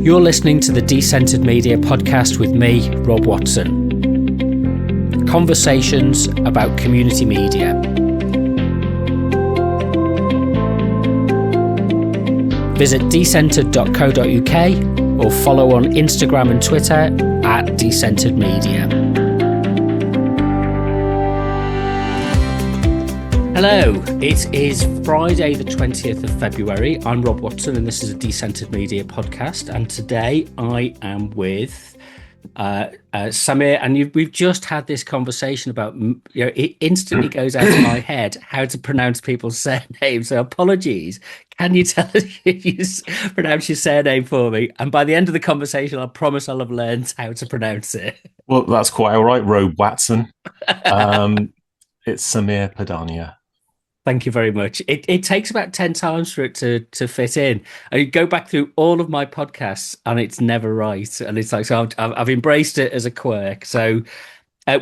You're listening to the Decentered Media Podcast with me, Rob Watson. Conversations about community media. Visit decentered.co.uk or follow on Instagram and Twitter at Decentered Media. Hello, it is Friday the 20th of February. I'm Rob Watson and this is a Decentered Media Podcast, and today I am with Samir, and we've just had this conversation about, it instantly goes out of my head how to pronounce people's surnames, so apologies. Can you tell us if you pronounce your surname for me? And by the end of the conversation, I promise I'll have learned how to pronounce it. Well, that's quite all right, Rob Watson. It's Samir Padania. Thank you very much. It takes about 10 times for it to fit in. I go back through all of my podcasts and it's never right. And it's like, so I've embraced it as a quirk. So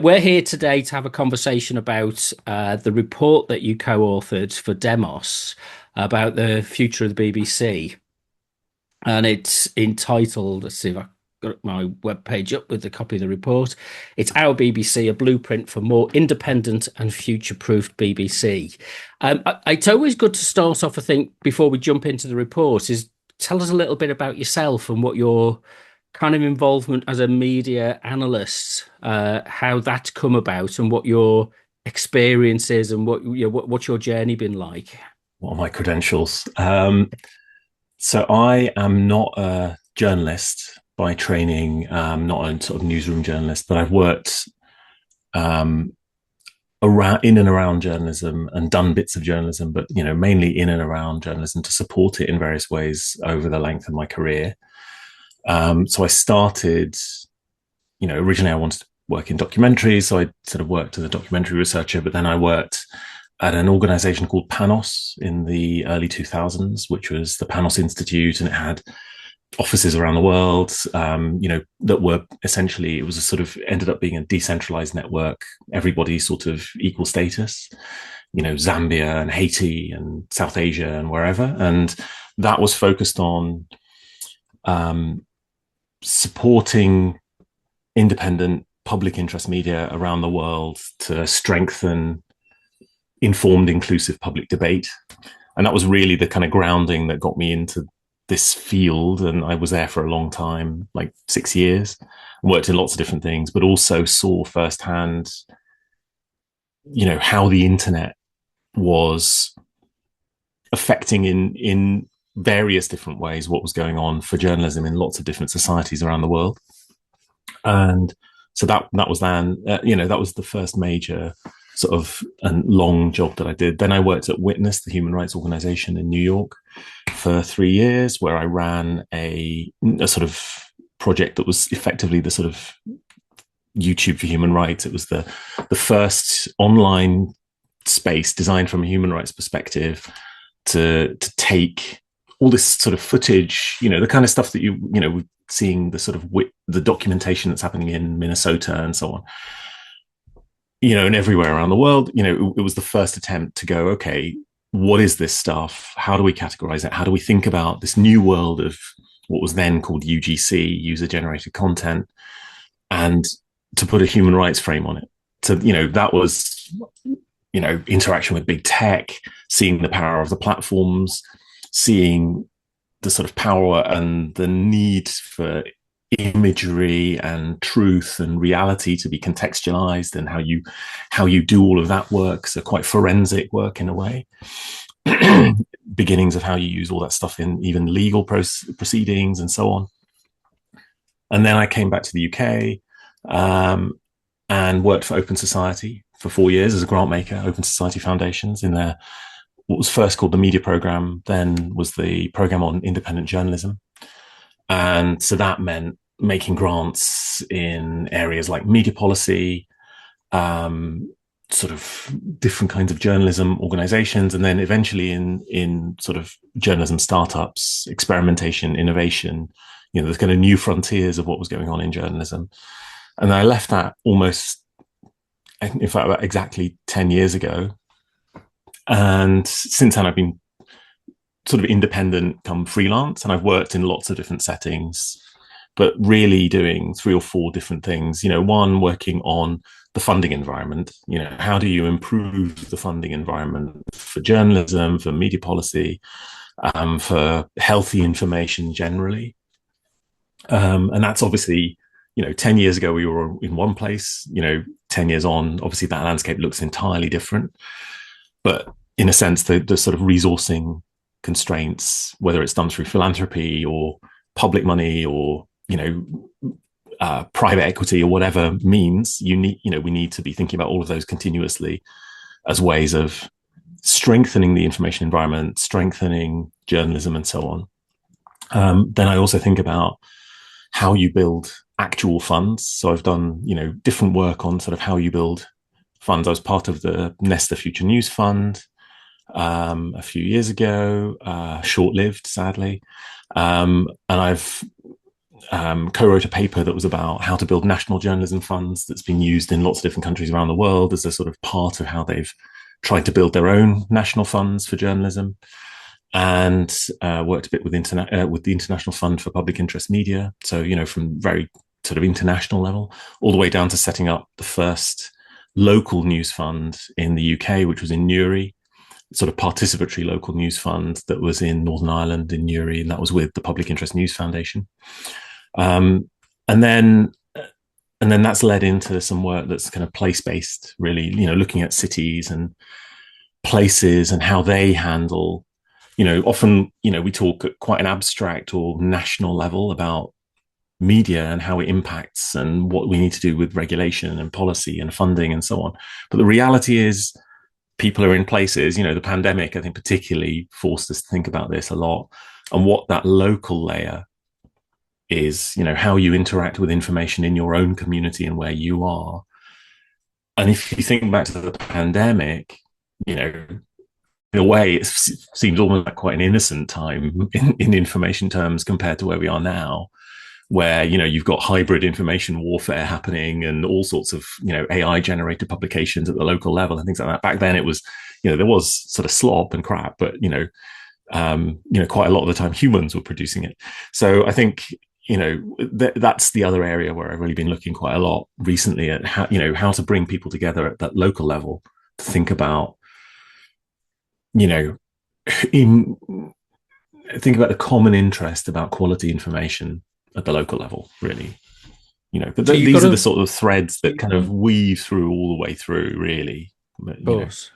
we're here today to have a conversation about the report that you co-authored for Demos about the future of the BBC. And it's entitled, let's see if I got my webpage up with a copy of the report. It's Our BBC, a blueprint for more independent and future-proofed BBC. It's always good to start off, I think, before we jump into the report, is tell us a little bit about yourself and what your kind of involvement as a media analyst, how that's come about and what your experience is and what's your journey been like. What are my credentials? So I am not a journalist by training, not a sort of newsroom journalist, but I've worked in and around journalism and done bits of journalism, but mainly in and around journalism to support it in various ways over the length of my career. So I started, originally I wanted to work in documentaries, so I sort of worked as a documentary researcher, but then I worked at an organization called Panos in the early 2000s, which was the Panos Institute, and it had offices around the world, that were essentially, it was a sort of ended up being a decentralized network, everybody sort of equal status, Zambia and Haiti and South Asia and wherever. And that was focused on supporting independent public interest media around the world to strengthen informed, inclusive public debate. And that was really the kind of grounding that got me into this field, and I was there for a long time, like 6 years, worked in lots of different things, but also saw firsthand, how the internet was affecting in various different ways what was going on for journalism in lots of different societies around the world. And so that was then, that was the first major sort of and long job that I did. Then I worked at Witness, the human rights organization in New York, for 3 years, where I ran a sort of project that was effectively the sort of YouTube for human rights. It was the first online space designed from a human rights perspective to take all this sort of footage, the kind of stuff that we're seeing, the sort of the documentation that's happening in Minnesota and so on, and everywhere around the world. It was the first attempt to go, okay, what is this stuff? How do we categorize it? How do we think about this new world of what was then called UGC, user-generated content, and to put a human rights frame on it? So, that was, interaction with big tech, seeing the power of the platforms, seeing the sort of power and the need for imagery and truth and reality to be contextualized, and how you do all of that work. So quite forensic work in a way. Beginnings of how you use all that stuff in even legal proceedings and so on. And then I came back to the UK and worked for Open Society for 4 years as a grant maker, Open Society Foundations, in their what was first called the media program, then was the program on independent journalism. And so that meant making grants in areas like media policy, sort of different kinds of journalism organizations, and then eventually in sort of journalism startups, experimentation, innovation, the kind of new frontiers of what was going on in journalism. And I left that almost, in fact, about exactly 10 years ago. And since then, I've been sort of independent come freelance, and I've worked in lots of different settings, but really doing 3 or 4 different things. One, working on the funding environment. How do you improve the funding environment for journalism, for media policy, for healthy information generally? And that's obviously, 10 years ago, we were in one place. 10 years on, obviously that landscape looks entirely different. But in a sense, the sort of resourcing constraints, whether it's done through philanthropy or public money or private equity or whatever means, we need to be thinking about all of those continuously as ways of strengthening the information environment, strengthening journalism, and so on. Then I also think about how you build actual funds. So I've done different work on sort of how you build funds. I was part of the Nesta Future News Fund a few years ago, short-lived, sadly. And I've co-wrote a paper that was about how to build national journalism funds that's been used in lots of different countries around the world as a sort of part of how they've tried to build their own national funds for journalism. And worked a bit with the International Fund for Public Interest Media. So, from very sort of international level, all the way down to setting up the first local news fund in the UK, which was in Newry, sort of participatory local news fund that was in Northern Ireland in Newry, and that was with the Public Interest News Foundation. And then that's led into some work that's kind of place-based, really, looking at cities and places and how they handle, often, we talk at quite an abstract or national level about media and how it impacts and what we need to do with regulation and policy and funding and so on. But the reality is people are in places, the pandemic, I think, particularly forced us to think about this a lot, and what that local layer is, how you interact with information in your own community and where you are. And if you think back to the pandemic, in a way, it seems almost like quite an innocent time in information terms compared to where we are now, where, you've got hybrid information warfare happening and all sorts of, AI generated publications at the local level and things like that. Back then it was, there was sort of slop and crap, but, quite a lot of the time humans were producing it. So I think, that's the other area where I've really been looking quite a lot recently at how, how to bring people together at that local level to think about, think about the common interest about quality information at the local level, really. But these are the sort of threads that kind of weave through all the way through, really. But, of course.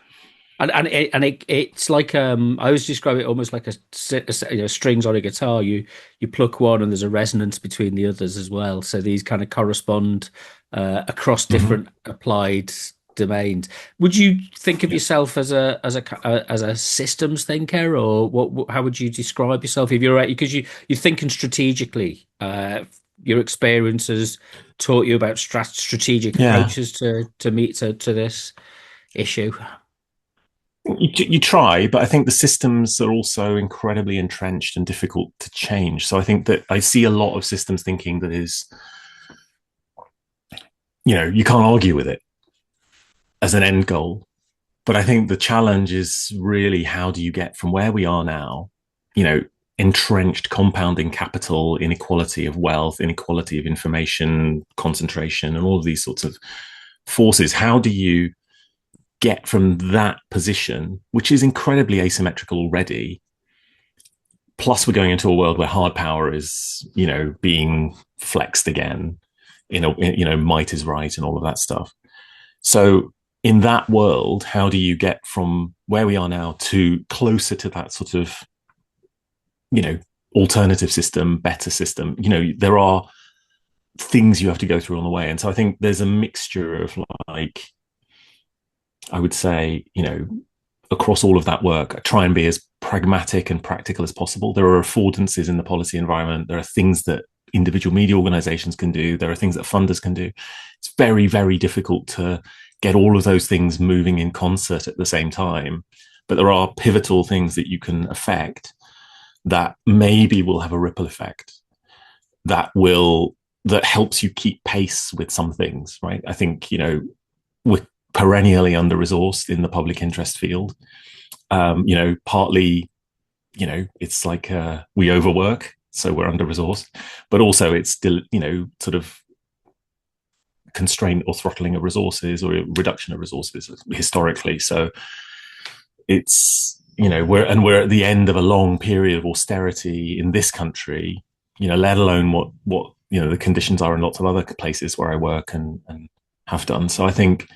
It's like I always describe it almost like a strings on a guitar. You pluck one and there's a resonance between the others as well. So these kind of correspond across different applied domains. Would you think of yourself as a systems thinker, or what? How would you describe yourself if you're because you're thinking strategically? Your experiences taught you about strategic approaches to this issue. You try, but I think the systems are also incredibly entrenched and difficult to change. So I think that I see a lot of systems thinking that is, you can't argue with it as an end goal. But I think the challenge is really, how do you get from where we are now, entrenched compounding capital, inequality of wealth, inequality of information, concentration, and all of these sorts of forces. How do you get from that position, which is incredibly asymmetrical already, plus we're going into a world where hard power is, being flexed again, might is right and all of that stuff. So in that world, how do you get from where we are now to closer to that sort of, alternative system, better system? There are things you have to go through on the way. And so I think there's a mixture of, like, I would say, across all of that work, I try and be as pragmatic and practical as possible. There are affordances in the policy environment. There are things that individual media organizations can do. There are things that funders can do. It's very, very difficult to get all of those things moving in concert at the same time. But there are pivotal things that you can affect that maybe will have a ripple effect that helps you keep pace with some things, right? I think, we're perennially under-resourced in the public interest field. Partly, it's like we overwork, so we're under resourced, but also it's still, sort of constraint or throttling of resources or reduction of resources historically. So it's, we're at the end of a long period of austerity in this country, let alone what the conditions are in lots of other places where I work and have done. So I think,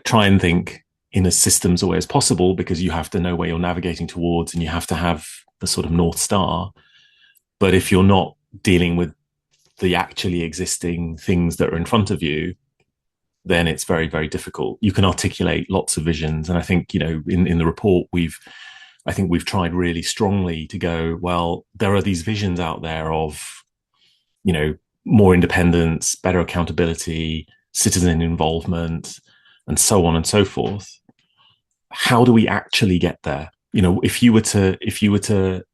try and think in as systems a way as possible, because you have to know where you're navigating towards and you have to have the sort of North Star. But if you're not dealing with the actually existing things that are in front of you, then it's very, very difficult. You can articulate lots of visions. And I think, in the report, we've tried really strongly to go, well, there are these visions out there of, more independence, better accountability, citizen involvement, and so on and so forth. How do we actually get there? If you were to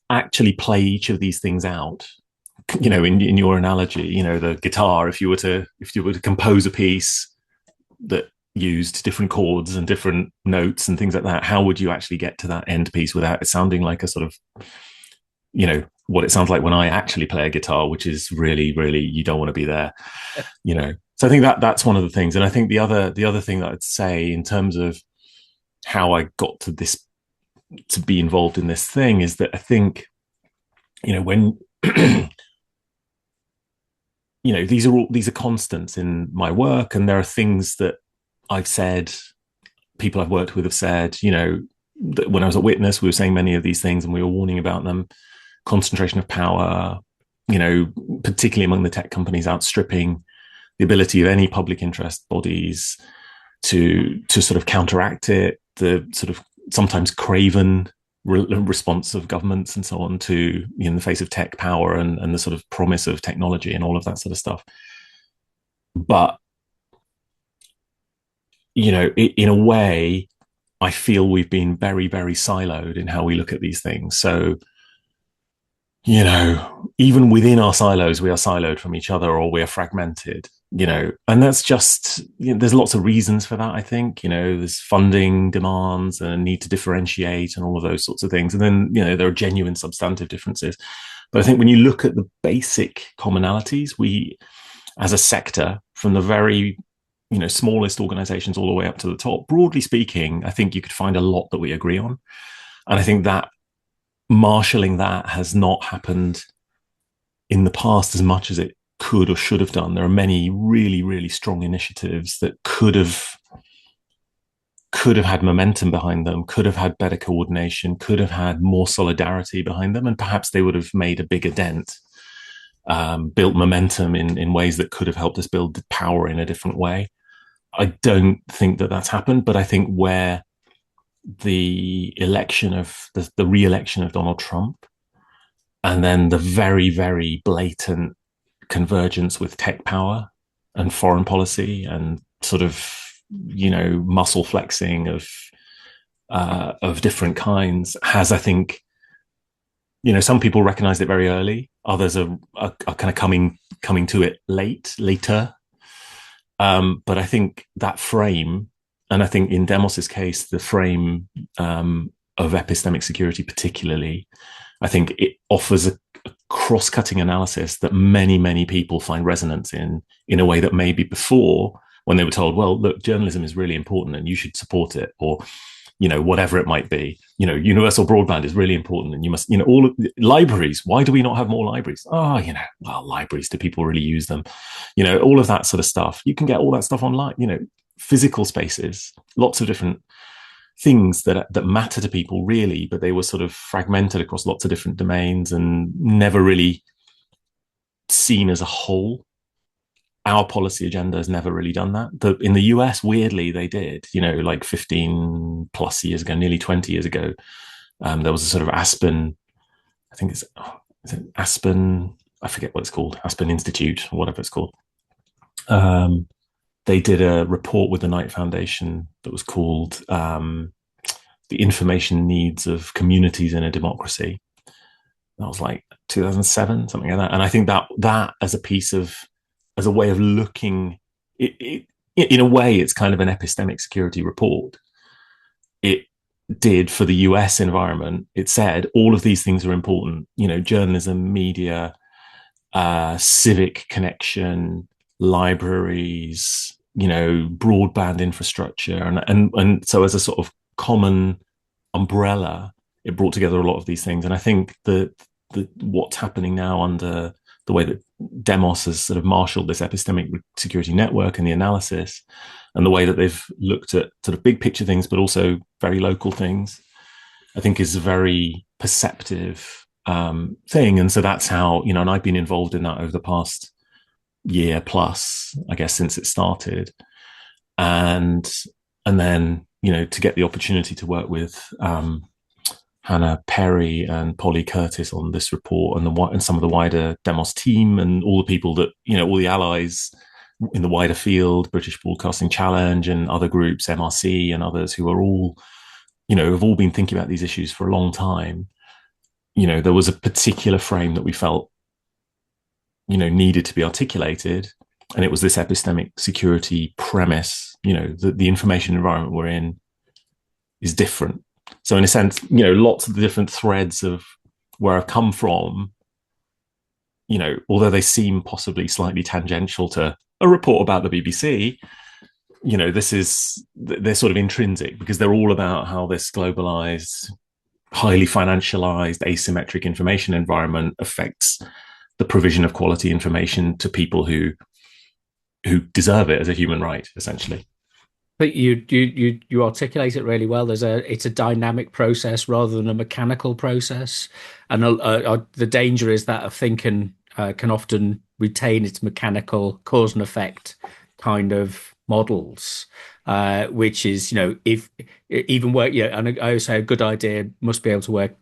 actually play each of these things out, in your analogy, the guitar, if you were to compose a piece that used different chords and different notes and things like that, how would you actually get to that end piece without it sounding like a sort of, what it sounds like when I actually play a guitar, which is really, really, you don't want to be there, So I think that's one of the things. And I think the other thing that I'd say in terms of how I got to this, to be involved in this thing, is that I think, when these are constants in my work, and there are things that I've said, people I've worked with have said, that when I was at Witness, we were saying many of these things and we were warning about them. Concentration of power, particularly among the tech companies, outstripping the ability of any public interest bodies to sort of counteract it, the sort of sometimes craven response of governments and so on to, in the face of tech power and the sort of promise of technology and all of that sort of stuff. But, in a way, I feel we've been very, very siloed in how we look at these things. So, even within our silos, we are siloed from each other, or we are fragmented, and that's just, there's lots of reasons for that. I think, there's funding demands and a need to differentiate and all of those sorts of things. And then, there are genuine substantive differences. But I think when you look at the basic commonalities, we, as a sector, from the very, smallest organizations all the way up to the top, broadly speaking, I think you could find a lot that we agree on. And I think that marshalling that has not happened in the past as much as it could or should have done. There are many really, really strong initiatives that could have had momentum behind them, could have had better coordination, could have had more solidarity behind them, and perhaps they would have made a bigger dent, built momentum in ways that could have helped us build power in a different way. I don't think that that's happened, but I think where the election of the re-election of Donald Trump, and then the very, very blatant convergence with tech power and foreign policy and sort of, muscle flexing of different kinds, has, I think, some people recognized it very early, others are kind of coming to it later. But I think that frame, and I think in Demos's case, the frame of epistemic security particularly, I think it offers a cross-cutting analysis that many, many people find resonance in a way that maybe before, when they were told, well, look, journalism is really important and you should support it, or, whatever it might be, universal broadband is really important and you must, all of the libraries, why do we not have more libraries? Oh, well, libraries, do people really use them? All of that sort of stuff. You can get all that stuff online, physical spaces, lots of different things that matter to people really, but they were sort of fragmented across lots of different domains and never really seen as a whole. Our policy agenda has never really done that. In the US, weirdly, they did, like 15 plus years ago, nearly 20 years ago, there was a sort of Aspen, I think is it Aspen, I forget what it's called, Aspen Institute or whatever it's called. They did a report with the Knight Foundation that was called The Information Needs of Communities in a Democracy. That was like 2007, something like that. And I think that as a way of looking, it in a way, it's kind of an epistemic security report. It did for the US environment, it said all of these things are important. Journalism, media, civic connection, libraries, broadband infrastructure, and so as a sort of common umbrella, it brought together a lot of these things. And I think that what's happening now under the way that Demos has sort of marshaled this epistemic security network and the analysis, and the way that they've looked at sort of big picture things, but also very local things, I think is a very perceptive thing. And so that's how, and I've been involved in that over the past year plus, I guess, since it started. And then, to get the opportunity to work with Hannah Perry and Polly Curtis on this report, and some of the wider Demos team, and all the people that, all the allies in the wider field, British Broadcasting Challenge and other groups, MRC and others, who are all, have all been thinking about these issues for a long time. There was a particular frame that we felt, needed to be articulated. And it was this epistemic security premise, that the information environment we're in is different. So in a sense, lots of the different threads of where I've come from, although they seem possibly slightly tangential to a report about the BBC, they're sort of intrinsic, because they're all about how this globalized, highly financialized, asymmetric information environment affects the provision of quality information to people who deserve it as a human right, essentially. But you articulate it really well. It's a dynamic process rather than a mechanical process, and the danger is that a thing can often retain its mechanical cause and effect kind of models, which is, if even work, and I would say a good idea must be able to work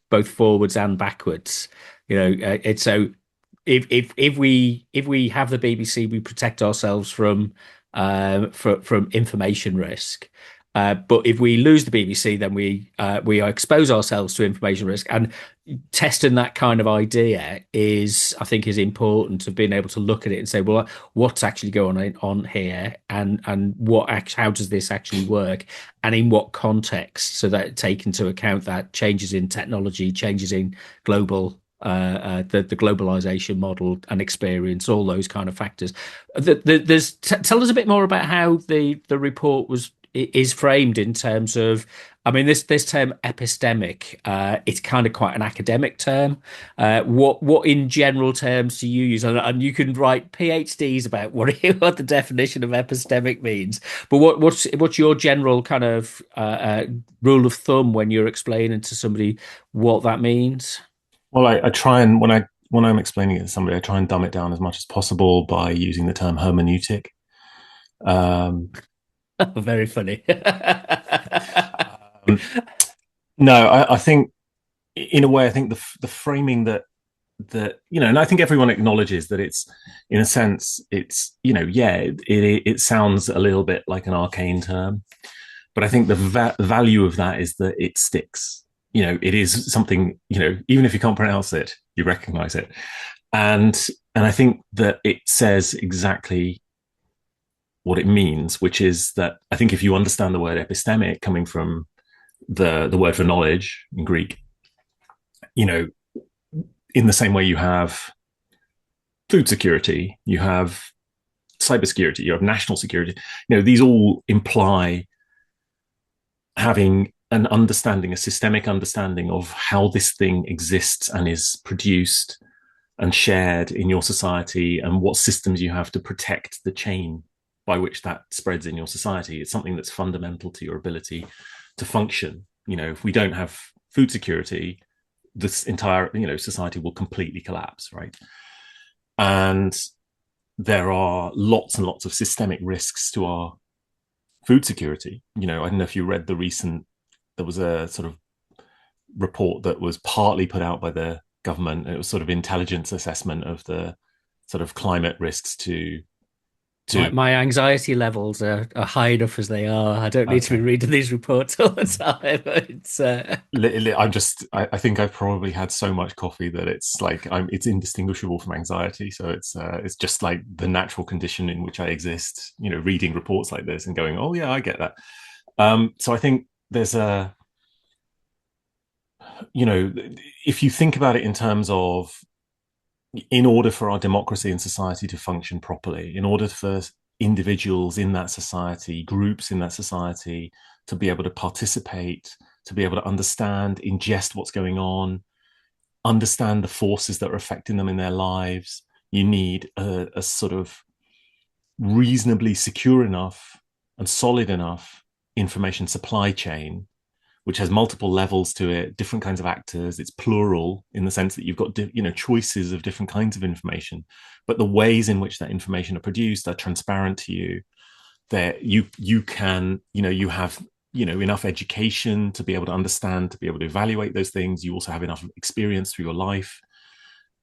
both forwards and backwards. It's so if we have the BBC, we protect ourselves from information risk. But if we lose the BBC, then we expose ourselves to information risk. And testing that kind of idea I think is important, to being able to look at it and say, well, what's actually going on here, and how does this actually work, and in what context, so that take into account that changes in technology, changes in global the globalization model and experience, all those kind of factors. Tell us a bit more about how the report is framed in terms of, I mean, this term epistemic, it's kind of quite an academic term. What in general terms do you use? And you can write PhDs about what the definition of epistemic means. But what's your general kind of rule of thumb when you're explaining to somebody what that means? Well, I try, and when I'm explaining it to somebody, I try and dumb it down as much as possible by using the term hermeneutic. Very funny. No, I think, in a way, I think the framing that and I think everyone acknowledges that it's, in a sense, it's, it sounds a little bit like an arcane term, but I think the value of that is that it sticks. It is something, even if you can't pronounce it, you recognize it. And I think that it says exactly what it means, which is that I think if you understand the word epistemic, coming from the word for knowledge in Greek, in the same way you have food security, you have cybersecurity, you have national security, these all imply having an understanding, a systemic understanding of how this thing exists and is produced and shared in your society, and what systems you have to protect the chain by which that spreads in your society. It's something that's fundamental to your ability to function. If we don't have food security, this entire, society will completely collapse, right? And there are lots and lots of systemic risks to our food security. I don't know if you read there was a sort of report that was partly put out by the government. It was sort of intelligence assessment of the sort of climate risks to my anxiety levels are high enough as they are. I don't need to be reading these reports all the time. It's I think I've probably had so much coffee that it's like it's indistinguishable from anxiety. So it's just like the natural condition in which I exist, reading reports like this and going, oh yeah, I get that. So I think there's a you know, if you think about it in terms of, in order for our democracy and society to function properly, in order for individuals in that society, groups in that society, to be able to participate, to be able to understand, ingest what's going on, understand the forces that are affecting them in their lives, you need a sort of reasonably secure enough and solid enough information supply chain, which has multiple levels to it, different kinds of actors. It's plural in the sense that you've got choices of different kinds of information, but the ways in which that information are produced are transparent to you. That you can, you have enough education to be able to understand, to be able to evaluate those things. You also have enough experience through your life.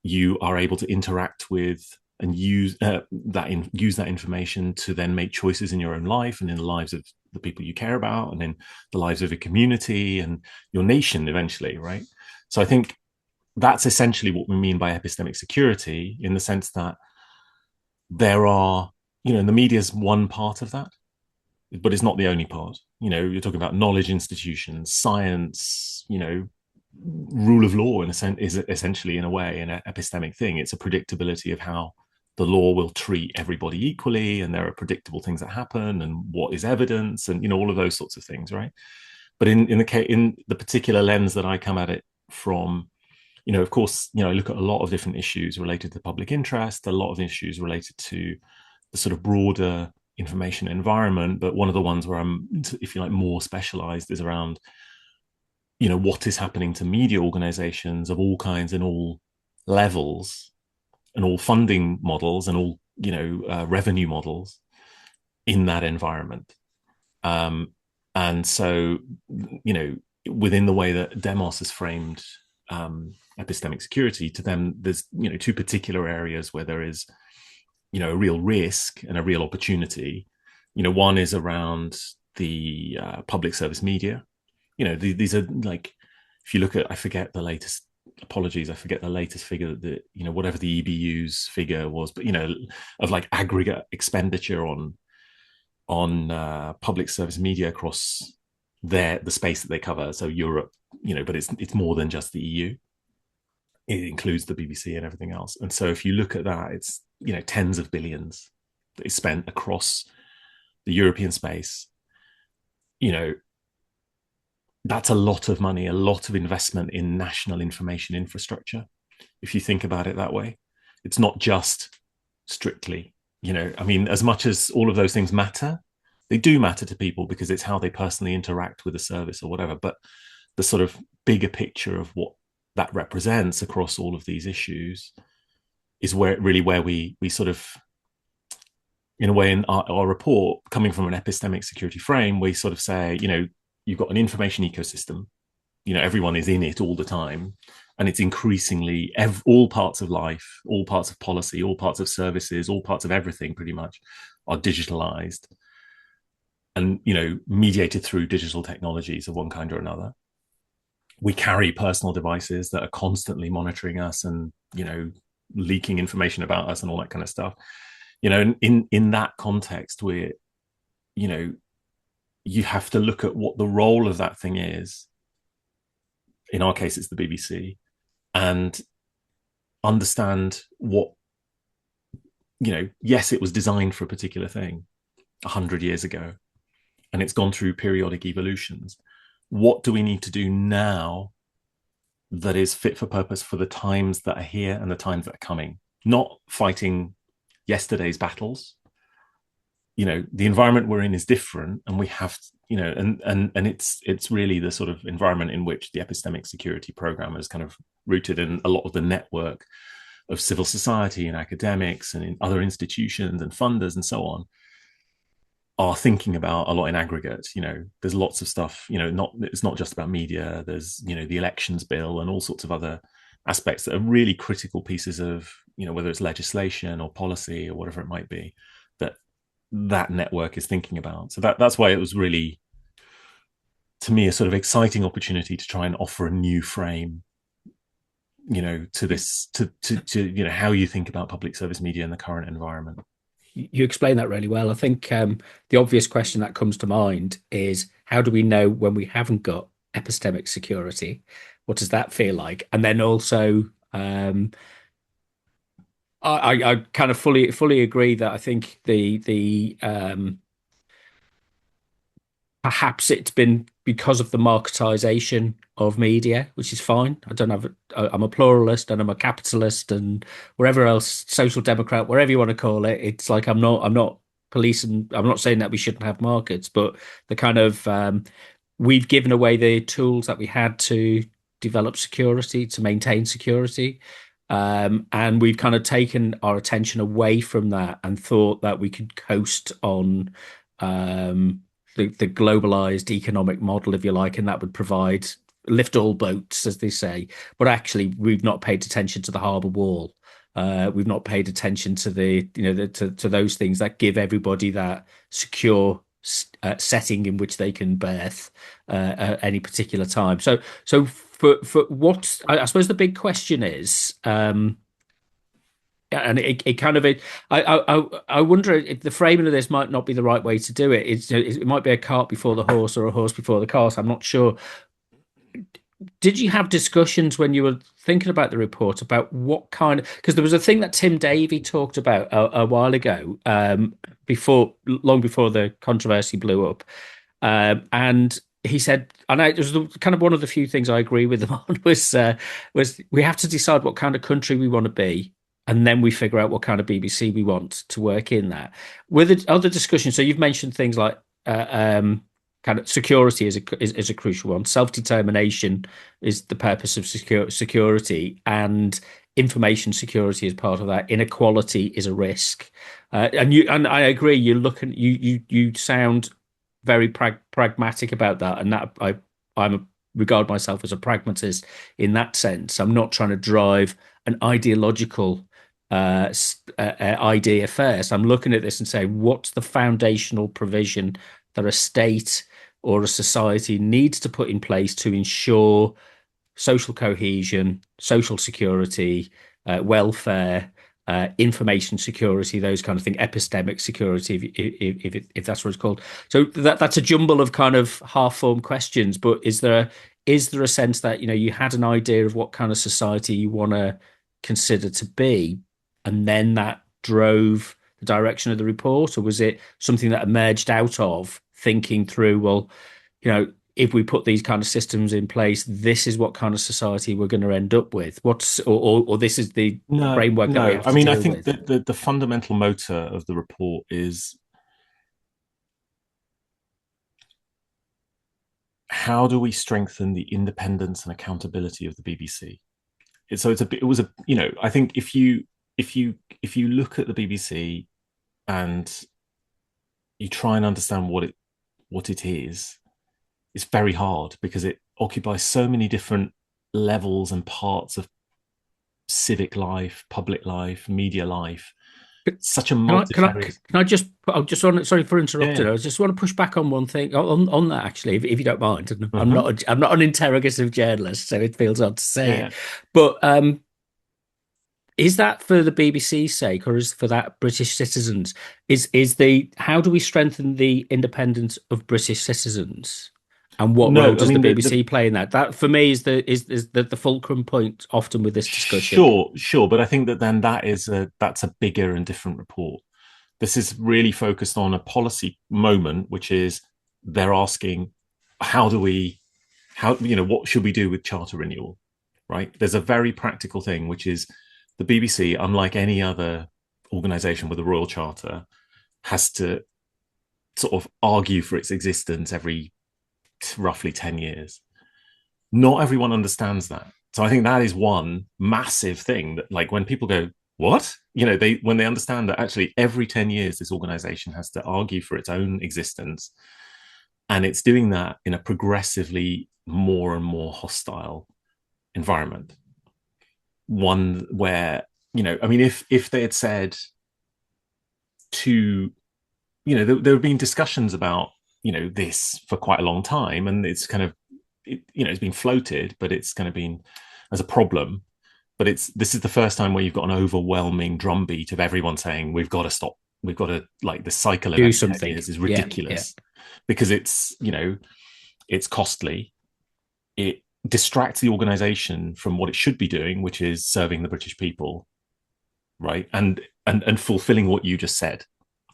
You are able to interact with and use that information to then make choices in your own life and in the lives of the people you care about and in the lives of your community and your nation eventually, right? So I think that's essentially what we mean by epistemic security, in the sense that there are, the media is one part of that, but it's not the only part. You're talking about knowledge institutions, science, rule of law in a sense is essentially, in a way, an epistemic thing. It's a predictability of how the law will treat everybody equally, and there are predictable things that happen, and what is evidence, and all of those sorts of things, right? But in the particular lens that I come at it from, of course, I look at a lot of different issues related to public interest, a lot of issues related to the sort of broader information environment. But one of the ones where I'm, if you like, more specialized is around, what is happening to media organizations of all kinds and all levels and all funding models and all, revenue models in that environment. And so, within the way that Demos has framed epistemic security, to them, there's, two particular areas where there is, a real risk and a real opportunity. One is around the public service media. These are like, if you look at, I forget the latest, apologies, I forget the latest figure, that whatever the EBU's figure was, but of like aggregate expenditure on public service media across the space that they cover. So Europe, but it's more than just the EU. It includes the BBC and everything else. And so if you look at that, it's tens of billions that is spent across the European space. That's a lot of money, a lot of investment in national information infrastructure. If you think about it that way, it's not just strictly, as much as all of those things matter, they do matter to people because it's how they personally interact with a service or whatever. But the sort of bigger picture of what that represents across all of these issues is where we sort of, in a way, in our report, coming from an epistemic security frame, we sort of say, you've got an information ecosystem, everyone is in it all the time, and it's increasingly all parts of life, all parts of policy, all parts of services, all parts of everything pretty much are digitalized and mediated through digital technologies of one kind or another. We carry personal devices that are constantly monitoring us and leaking information about us and all that kind of stuff. In that context, where you have to look at what the role of that thing is. In our case, it's the BBC, and understand what, yes, it was designed for a particular thing 100 years ago, and it's gone through periodic evolutions. What do we need to do now that is fit for purpose for the times that are here and the times that are coming? Not fighting yesterday's battles. The environment we're in is different, and we have, and it's really the sort of environment in which the epistemic security program is kind of rooted in. A lot of the network of civil society and academics and in other institutions and funders and so on are thinking about a lot in aggregate. There's lots of stuff, it's not just about media. There's, the elections bill and all sorts of other aspects that are really critical pieces of, whether it's legislation or policy or whatever it might be, that network is thinking about. So that's why it was really, to me, a sort of exciting opportunity to try and offer a new frame, to this, to how you think about public service media in the current environment. You explain that really well. I think the obvious question that comes to mind is, how do we know when we haven't got epistemic security? what does that feel like? And then also, I kind of fully agree that I think the perhaps it's been because of the marketization of media, which is fine. I don't have I'm a pluralist and I'm a capitalist and wherever else, social democrat, wherever you want to call it. It's like I'm not policing. I'm not saying that we shouldn't have markets, but the kind of we've given away the tools that we had to develop security, to maintain security. And we've kind of taken our attention away from that and thought that we could coast on um, the globalized economic model, if you like, and that would provide lift all boats, as they say. But actually, we've not paid attention to the harbour wall. We've not paid attention to to those things that give everybody that secure setting in which they can berth at any particular time. So for what I suppose the big question is, and it kind of I wonder if the framing of this might not be the right way to do it. It might be a cart before the horse or a horse before the cart. I'm not sure. Did you have discussions when you were thinking about the report about what kind of, because there was a thing that Tim Davie talked about a while ago, long before the controversy blew up, and he said, and it was kind of one of the few things I agree with him on was we have to decide what kind of country we want to be, and then we figure out what kind of BBC we want to work in that. With the other discussions, so you've mentioned things like kind of security is a crucial one. Self-determination is the purpose of security, and information security is part of that. Inequality is a risk, and I agree. You sound very pragmatic about that, and that regard myself as a pragmatist in that sense. I'm not trying to drive an ideological idea first. I'm looking at this and saying, what's the foundational provision that a state or a society needs to put in place to ensure social cohesion, social security, welfare, information security, those kind of things, epistemic security, if that's what it's called. So that's a jumble of kind of half-formed questions. But is there a sense that you had an idea of what kind of society you want to consider to be, and then that drove the direction of the report, or was it something that emerged out of thinking through, well, if we put these kind of systems in place, this is what kind of society we're going to end up with? Or this is the framework that we have to I mean, I deal think with? that the fundamental motor of the report is, how do we strengthen the independence and accountability of the BBC? I think if you look at the BBC and you try and understand what it is, it's very hard because it occupies so many different levels and parts of civic life, public life, media life. Such a multifarious. I just want to, sorry for interrupting. Yeah. I just want to push back on one thing on that actually, if you don't mind. Uh-huh. I'm not an interrogative journalist, so it feels odd to say Yeah. it. But is that for the BBC's sake, or is for that British citizens? Is the how do we strengthen the independence of British citizens? And what role No, I does the mean BBC play in that? That for me is the fulcrum point often with this discussion. sure, but I think that's a bigger and different report. This is really focused on a policy moment, which is they're asking, what should we do with charter renewal, right? There's a very practical thing, which is the BBC, unlike any other organization with a royal charter, has to sort of argue for its existence every roughly 10 years. Not everyone understands that. So I think that is one massive thing that, like, when people go, what? When they understand that actually every 10 years this organization has to argue for its own existence, and it's doing that in a progressively more and more hostile environment. One where, I mean, if they had said to, there have been discussions about, this for quite a long time, and it's kind of, it's been floated, but it's kind of been as a problem. But this is the first time where you've got an overwhelming drumbeat of everyone saying, we've got to stop. We've got to, like, the cycle of Do every 10 something. years is ridiculous, because it's costly. It distracts the organization from what it should be doing, which is serving the British people, right? And fulfilling what you just said,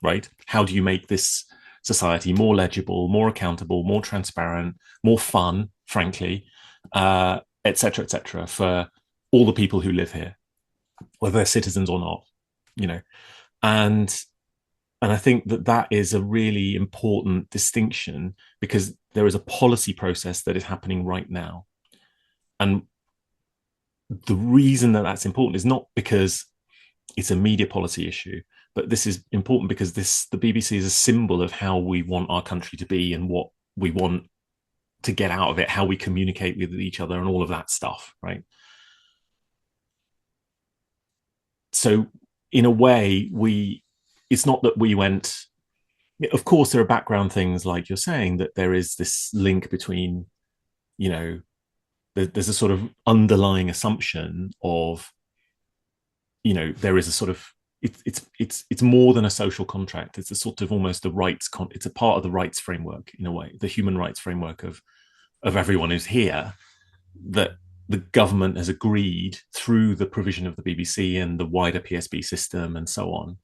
right? How do you make this society more legible, more accountable, more transparent, more fun, frankly, et cetera, for all the people who live here, whether they're citizens or not, you know? And I think that that is a really important distinction, because there is a policy process that is happening right now. And the reason that that's important is not because it's a media policy issue, but this is important because the BBC is a symbol of how we want our country to be and what we want to get out of it, how we communicate with each other and all of that stuff, right? So in a way, it's not that we went, of course, there are background things like you're saying, that there is this link between, there's a sort of underlying assumption of, there is a sort of, it's more than a social contract. It's a sort of almost the rights, it's a part of the rights framework in a way, the human rights framework of everyone who's here, that the government has agreed through the provision of the BBC and the wider PSB system and so on,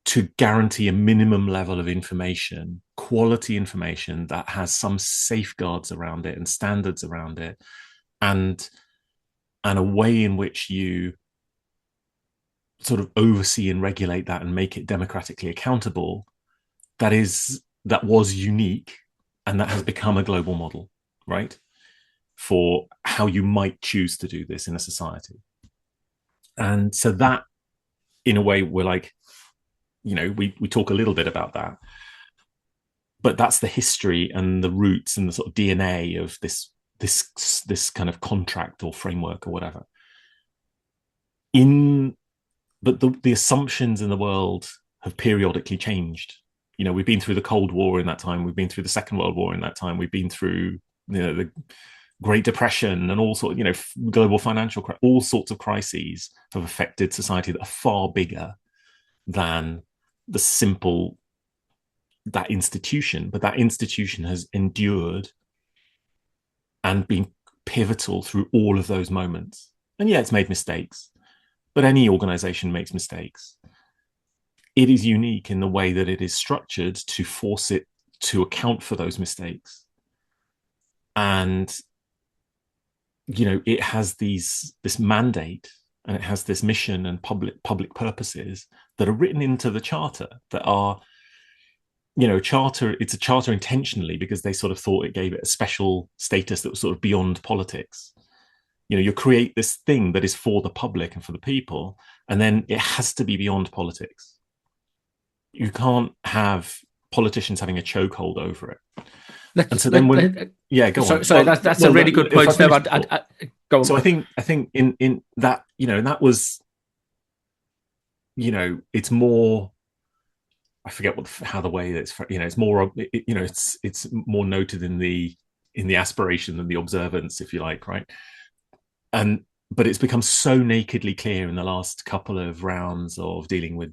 to guarantee a minimum level of information, quality information that has some safeguards around it and standards around it, and a way in which you sort of oversee and regulate that and make it democratically accountable, that was unique, and that has become a global model, right, for how you might choose to do this in a society. And so that, in a way, we're like, we talk a little bit about that, but that's the history and the roots and the sort of DNA of this kind of contract or framework or whatever. But the assumptions in the world have periodically changed. We've been through the Cold War in that time. We've been through the Second World War in that time. We've been through, the Great Depression and all sorts, global financial, all sorts of crises have affected society that are far bigger than the simple, that institution. But that institution has endured and been pivotal through all of those moments. And yeah, it's made mistakes, but any organization makes mistakes. It is unique in the way that it is structured to force it to account for those mistakes. And, it has this mandate, and it has this mission and public purposes that are written into the charter, that are, it's a charter intentionally because they sort of thought it gave it a special status that was sort of beyond politics. You create this thing that is for the public and for the people, and then it has to be beyond politics. You can't have politicians having a chokehold over it. And so then go on. So that's a really good point. Go on. So I think in that, and that was, it's more, I forget how the way that's, it's more, it's more noted in the aspiration than the observance, if you like, right? But it's become so nakedly clear in the last couple of rounds of dealing with,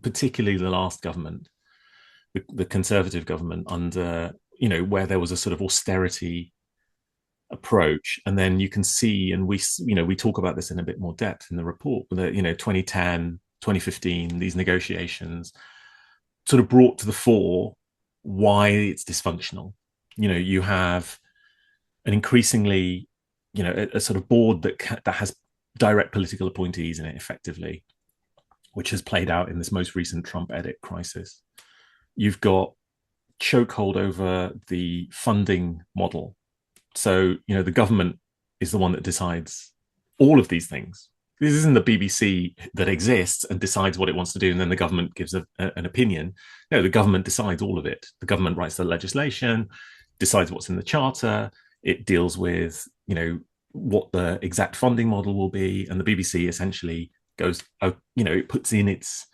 particularly the last government, the Conservative government, under, where there was a sort of austerity approach. And then you can see, and we talk about this in a bit more depth in the report, that 2010, 2015, these negotiations sort of brought to the fore why it's dysfunctional. You have an increasingly, a sort of board that has direct political appointees in it, effectively, which has played out in this most recent Trump edit crisis. You've got chokehold over the funding model. So, the government is the one that decides all of these things. This isn't the BBC that exists and decides what it wants to do, and then the government gives an opinion. No, the government decides all of it. The government writes the legislation, decides what's in the charter. It deals with, what the exact funding model will be. And the BBC essentially goes, it puts in its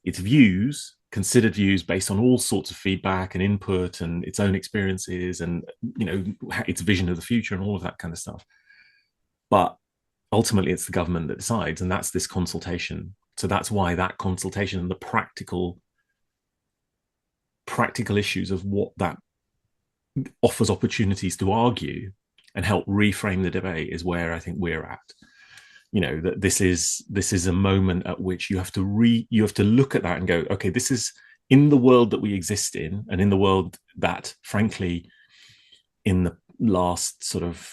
views, considered views based on all sorts of feedback and input and its own experiences and, its vision of the future and all of that kind of stuff. But ultimately it's the government that decides, and that's this consultation. So that's why that consultation and the practical issues of what that offers opportunities to argue and help reframe the debate is where I think we're at. That this is a moment at which you have to look at that and go, okay, this is in the world that we exist in, and in the world that, frankly, in the last sort of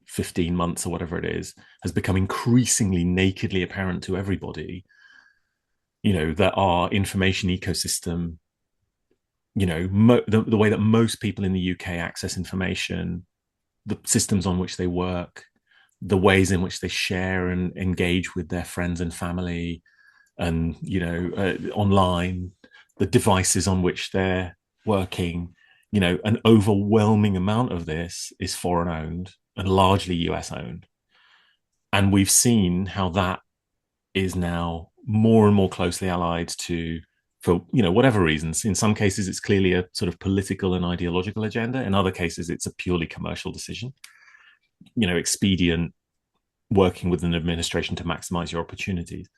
15 months or whatever it is, has become increasingly nakedly apparent to everybody, that our information ecosystem, the way that most people in the UK access information, the systems on which they work, the ways in which they share and engage with their friends and family, and online, the devices on which they're working, an overwhelming amount of this is foreign owned and largely US owned. And we've seen how that is now more and more closely allied to, for whatever reasons. In some cases, it's clearly a sort of political and ideological agenda. In other cases, it's a purely commercial decision. Expedient, working with an administration to maximize your opportunities.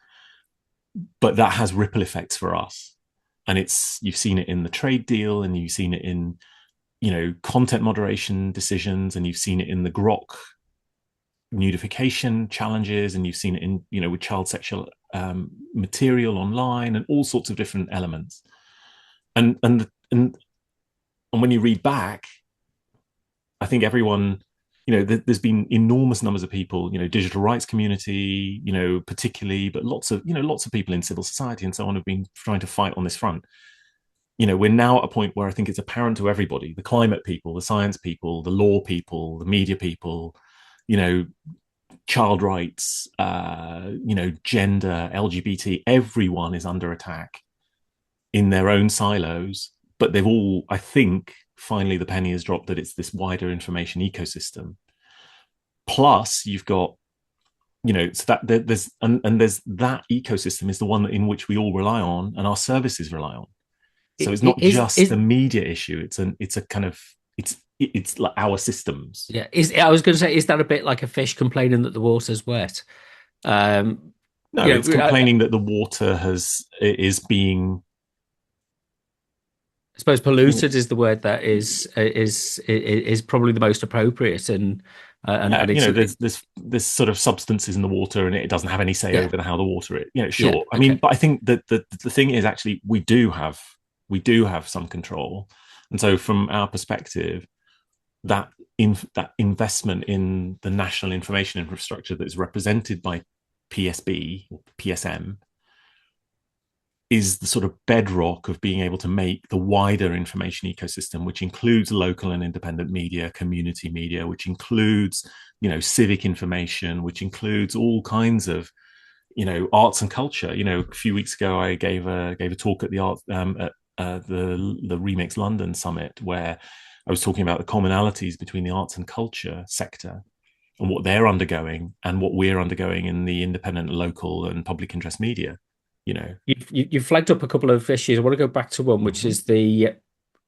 But that has ripple effects for us, and you've seen it in the trade deal, and you've seen it in content moderation decisions, and you've seen it in the Grok nudification challenges, and you've seen it in with child sexual material online and all sorts of different elements. And when you read back, I think everyone, there's been enormous numbers of people, digital rights community, particularly, but lots of people in civil society and so on have been trying to fight on this front. We're now at a point where I think it's apparent to everybody, the climate people, the science people, the law people, the media people, child rights, gender, LGBT, everyone is under attack in their own silos, but they've all, I think, finally the penny has dropped that it's this wider information ecosystem. Plus you've got, so that there's that ecosystem is the one in which we all rely on and our services rely on. So it's not just the media issue. It's a kind of, it's like our systems. Yeah. I was going to say, is that a bit like a fish complaining that the water's wet? No, it's complaining that the water is being, I suppose polluted is the word that is probably the most appropriate, and there's sort of substances in the water, and it doesn't have any say over how the water is. Sure. Yeah, I mean, but I think that the thing is, actually we do have some control, and so from our perspective, that investment in the national information infrastructure that is represented by PSB or PSM is the sort of bedrock of being able to make the wider information ecosystem, which includes local and independent media, community media, which includes, civic information, which includes all kinds of, arts and culture. A few weeks ago, I gave a talk at the art at the Remix London Summit, where I was talking about the commonalities between the arts and culture sector and what they're undergoing and what we're undergoing in the independent, local, and public interest media. You've flagged up a couple of issues. I want to go back to one, which is the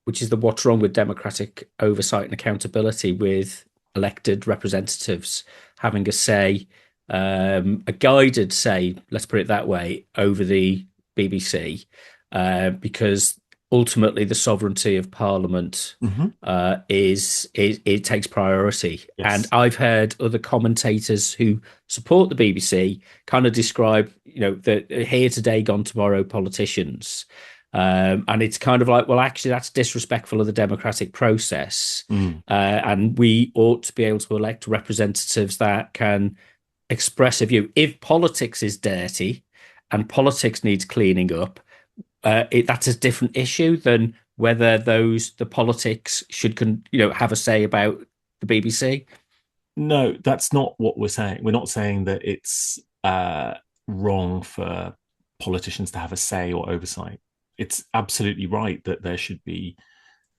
what's wrong with democratic oversight and accountability with elected representatives having a say, a guided say, let's put it that way, over the BBC, because ultimately the sovereignty of Parliament it takes priority. Yes. And I've heard other commentators who support the BBC kind of describe, the here today, gone tomorrow politicians. And it's kind of like, well, actually, that's disrespectful of the democratic process. And we ought to be able to elect representatives that can express a view. If politics is dirty and politics needs cleaning up, that's a different issue than whether the politics should have a say about the BBC. No, that's not what we're saying. We're not saying that it's wrong for politicians to have a say or oversight. It's absolutely right that there should be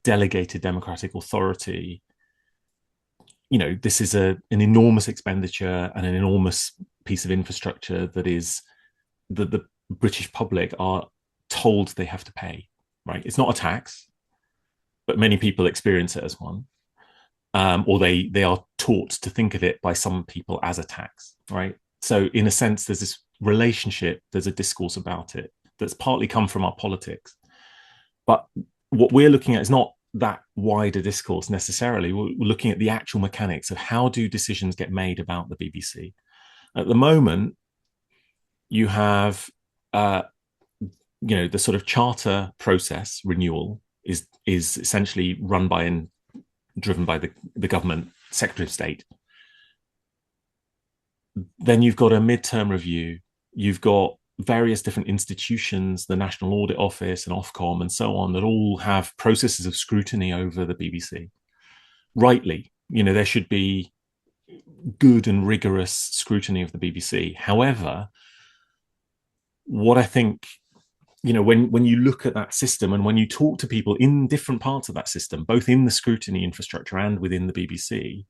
delegated democratic authority. This is an enormous expenditure and an enormous piece of infrastructure that the British public are told they have to pay, right? It's not a tax, but many people experience it as one, or they are taught to think of it by some people as a tax, right? So in a sense, there's this relationship, there's a discourse about it that's partly come from our politics. But what we're looking at is not that wider discourse necessarily. We're looking at the actual mechanics of how do decisions get made about the BBC. At the moment, you have, the sort of charter process renewal is essentially run by and driven by the government Secretary of State. Then you've got a midterm review. You've got various different institutions, the National Audit Office and Ofcom and so on, that all have processes of scrutiny over the BBC. Rightly, there should be good and rigorous scrutiny of the BBC. However, what I think, when you look at that system and when you talk to people in different parts of that system, both in the scrutiny infrastructure and within the BBC,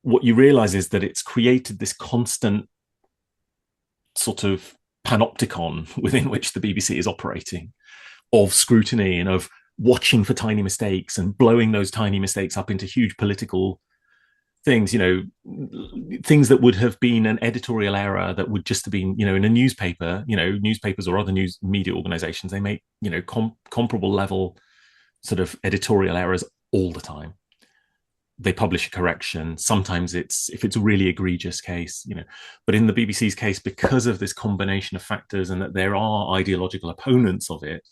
what you realize is that it's created this constant sort of panopticon within which the BBC is operating, of scrutiny and of watching for tiny mistakes and blowing those tiny mistakes up into huge political things, things that would have been an editorial error that would just have been, in a newspaper, newspapers or other news media organizations, they make, comparable level sort of editorial errors all the time. They publish a correction. Sometimes if it's a really egregious case, but in the BBC's case, because of this combination of factors and that there are ideological opponents of it,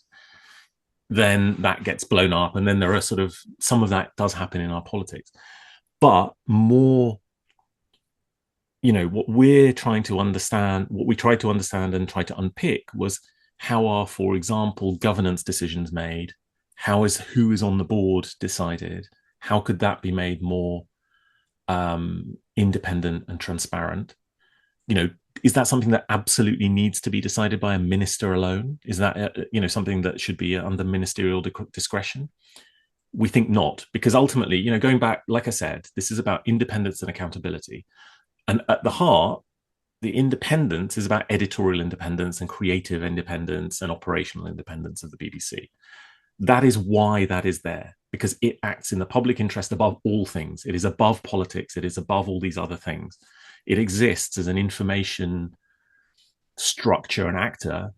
then that gets blown up. And then there are sort of, some of that does happen in our politics. But more, what we tried to understand and try to unpick was how are, for example, governance decisions made? Who is on the board decided? How could that be made more independent and transparent? Is that something that absolutely needs to be decided by a minister alone? Is that, something that should be under ministerial discretion? We think not, because ultimately, going back, like I said, this is about independence and accountability. And at the heart, the independence is about editorial independence and creative independence and operational independence of the BBC. That is why that is there, because it acts in the public interest above all things. It is above politics. It is above all these other things. It exists as an information structure and actor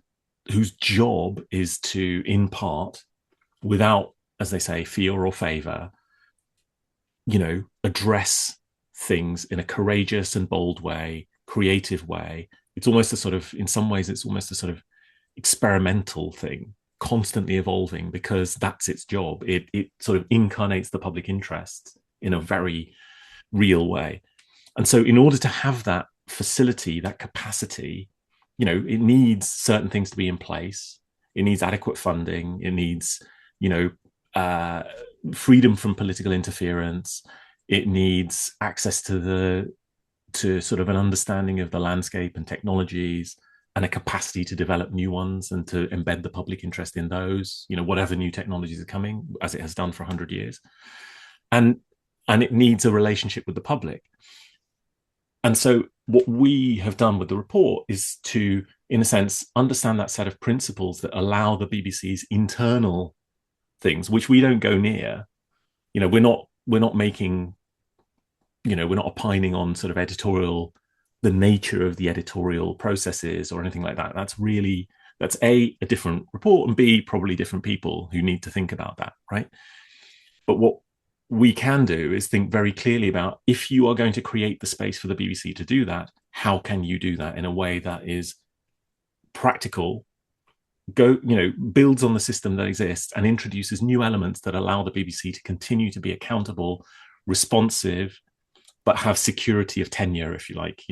whose job is to, in part, without, as they say, fear or favor, address things in a courageous and bold way, creative way. It's almost in some ways, it's almost a sort of experimental thing, constantly evolving, because that's its job. It sort of incarnates the public interest in a very real way. And so in order to have that facility, that capacity, it needs certain things to be in place. It needs adequate funding. It needs, freedom from political interference. It needs access to sort of an understanding of the landscape and technologies, and a capacity to develop new ones and to embed the public interest in those, whatever new technologies are coming, as it has done for 100 years. And it needs a relationship with the public. And so what we have done with the report is to, in a sense, understand that set of principles that allow the BBC's internal things, which we don't go near. We're not making, we're not opining on sort of the nature of the editorial processes or anything like that. That's a different report, and B, probably different people who need to think about that, right? But what we can do is think very clearly about, if you are going to create the space for the BBC to do that, how can you do that in a way that is practical, builds on the system that exists and introduces new elements that allow the BBC to continue to be accountable, responsive, but have security of tenure, if you like,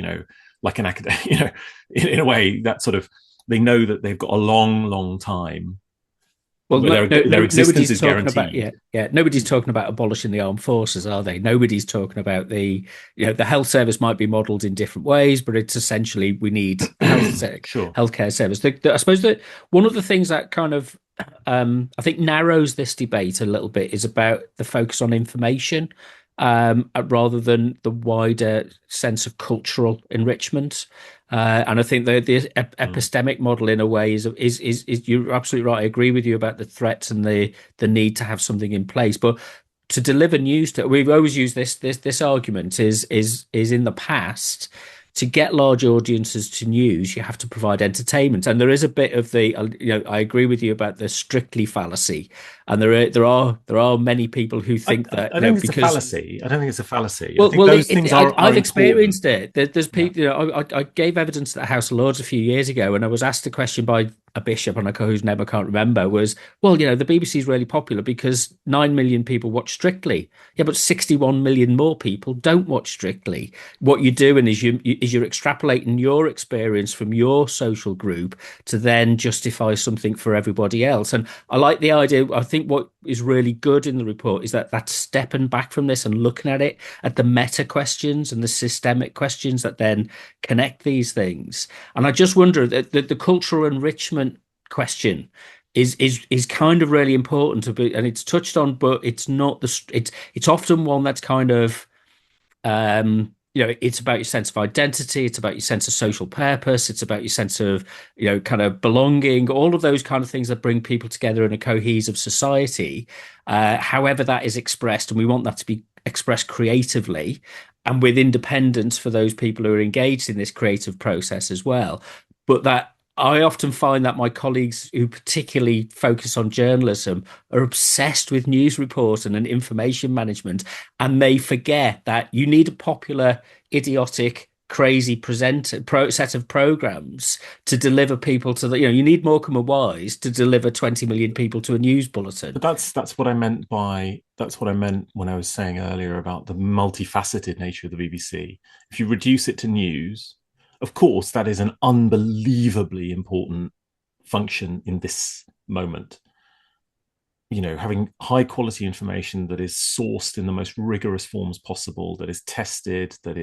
like an academic, in a way that sort of, they know that they've got a long, long time. Well, their existence is guaranteed. Nobody's talking about abolishing the armed forces, are they? Nobody's talking about the health service might be modelled in different ways, but it's essentially we need healthcare service. I suppose that one of the things that kind of I think narrows this debate a little bit is about the focus on information, rather than the wider sense of cultural enrichment. And I think the epistemic model, in a way, is you're absolutely right. I agree with you about the threats and the need to have something in place. But to deliver news, we've always used this argument is in the past, to get large audiences to news, you have to provide entertainment. And there is a bit of the, I agree with you about the strictly fallacy. And there are many people who I, think that, I don't think it's a because fallacy. I don't think it's a fallacy. I well, think well, those things are I've important. experienced it. There's Yeah. people. I gave evidence at the House of Lords a few years ago, and I was asked a question by a bishop, and whose name I can't remember. Was, well, the BBC is really popular because 9 million people watch Strictly. Yeah, but 61 million more people don't watch Strictly. What you're doing is you're extrapolating your experience from your social group to then justify something for everybody else. And I like the idea. I think what is really good in the report is that stepping back from this and looking at the meta questions and the systemic questions that then connect these things. And I just wonder that the cultural enrichment question is kind of really important to be, and it's touched on, but it's not it's often one that's kind of it's about your sense of identity, it's about your sense of social purpose, it's about your sense of, kind of belonging, all of those kind of things that bring people together in a cohesive society, however that is expressed. And we want that to be expressed creatively and with independence for those people who are engaged in this creative process as well. But that I often find that my colleagues who particularly focus on journalism are obsessed with news reporting and information management, and they forget that you need a popular, idiotic, crazy set of programs to deliver people to the. You need Morecambe and Wise to deliver 20 million people to a news bulletin. But that's what I meant when I was saying earlier about the multifaceted nature of the BBC. If you reduce it to news, of course, that is an unbelievably important function in this moment. Having high quality information that is sourced in the most rigorous forms possible, that is tested, that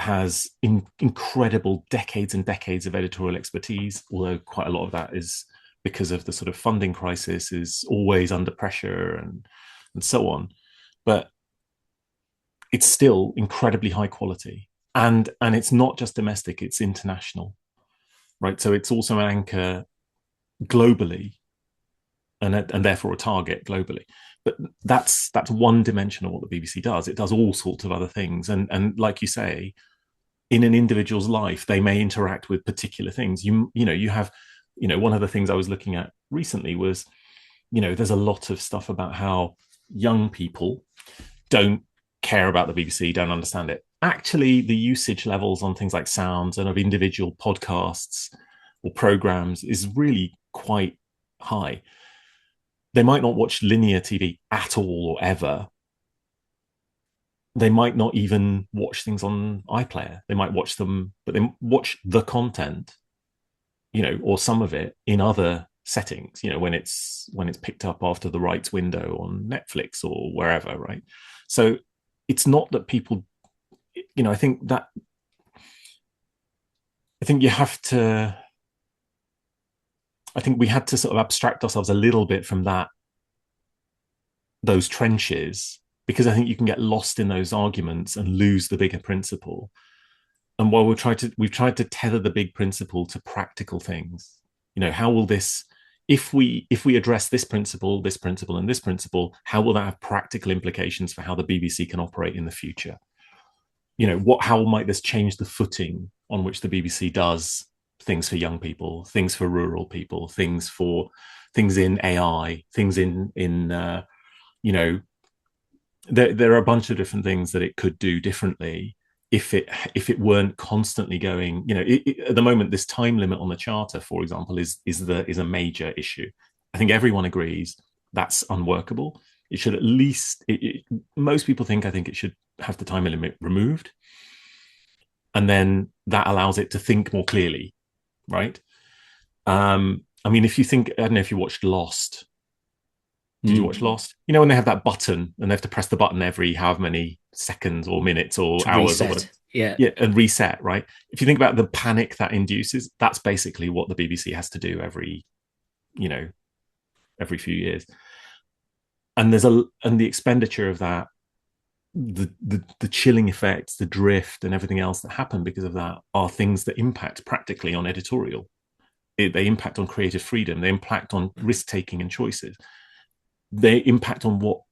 has incredible decades and decades of editorial expertise, although quite a lot of that is because of the sort of funding crisis, is always under pressure and so on. But it's still incredibly high quality. And it's not just domestic, it's international, right? So it's also an anchor globally and therefore a target globally. But that's one dimension of what the BBC does. It does all sorts of other things. And like you say, in an individual's life, they may interact with particular things. You have, one of the things I was looking at recently was, there's a lot of stuff about how young people don't care about the BBC, don't understand it. Actually, the usage levels on things like sounds and of individual podcasts or programs is really quite high. They might not watch linear TV at all or ever. They might not even watch things on iPlayer. They might watch them, but they watch the content, or some of it in other settings, when it's picked up after the rights window on Netflix or wherever, right? So it's not that people, I think you have to, I think we had to sort of abstract ourselves a little bit from those trenches, because I think you can get lost in those arguments and lose the bigger principle. And while we've tried to tether the big principle to practical things, how will this, if we address this principle, and this principle, how will that have practical implications for how the BBC can operate in the future? How might this change the footing on which the BBC does things for young people, things for rural people, things in AI, things in there are a bunch of different things that it could do differently if it weren't constantly going. At the moment, this time limit on the charter, for example, is a major issue. I think everyone agrees that's unworkable. It should at least, most people think, I think it should have the time limit removed, and then that allows it to think more clearly, right? If you think, I don't know if you watched Lost. Did you watch Lost? When they have that button and they have to press the button every however many seconds or minutes or to hours reset. or whatever. Yeah. Yeah, and reset, right? If you think about the panic that induces, that's basically what the BBC has to do every few years. And the expenditure of that, the chilling effects, the drift, and everything else that happen because of that are things that impact practically on editorial. They impact on creative freedom. They impact on risk taking and choices. They impact on what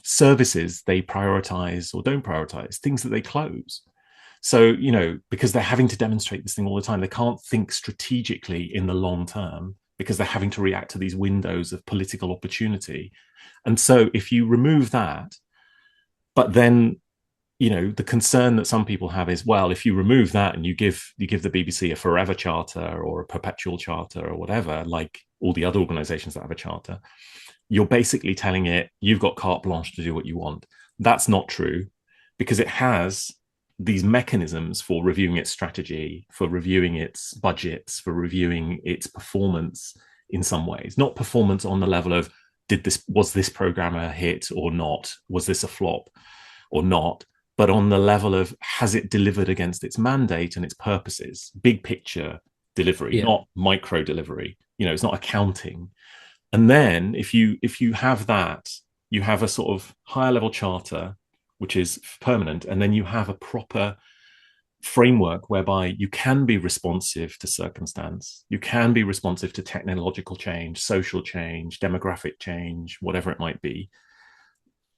services they prioritize or don't prioritize, things that they close. So, because they're having to demonstrate this thing all the time, they can't think strategically in the long term because they're having to react to these windows of political opportunity. And so if you remove that, but then the concern that some people have is, well, if you remove that and you give the BBC a forever charter or a perpetual charter or whatever, like all the other organizations that have a charter, you're basically telling it you've got carte blanche to do what you want. That's not true, because it has these mechanisms for reviewing its strategy, for reviewing its budgets, for reviewing its performance in some ways. Not performance on the level of was this program a hit or not? Was this a flop or not? But on the level of, has it delivered against its mandate and its purposes? Big picture delivery, Yeah. not micro delivery. It's not accounting. And then if you have that, you have a sort of higher level charter, which is permanent, and then you have a proper framework whereby you can be responsive to circumstance, you can be responsive to technological change, social change, demographic change, whatever it might be.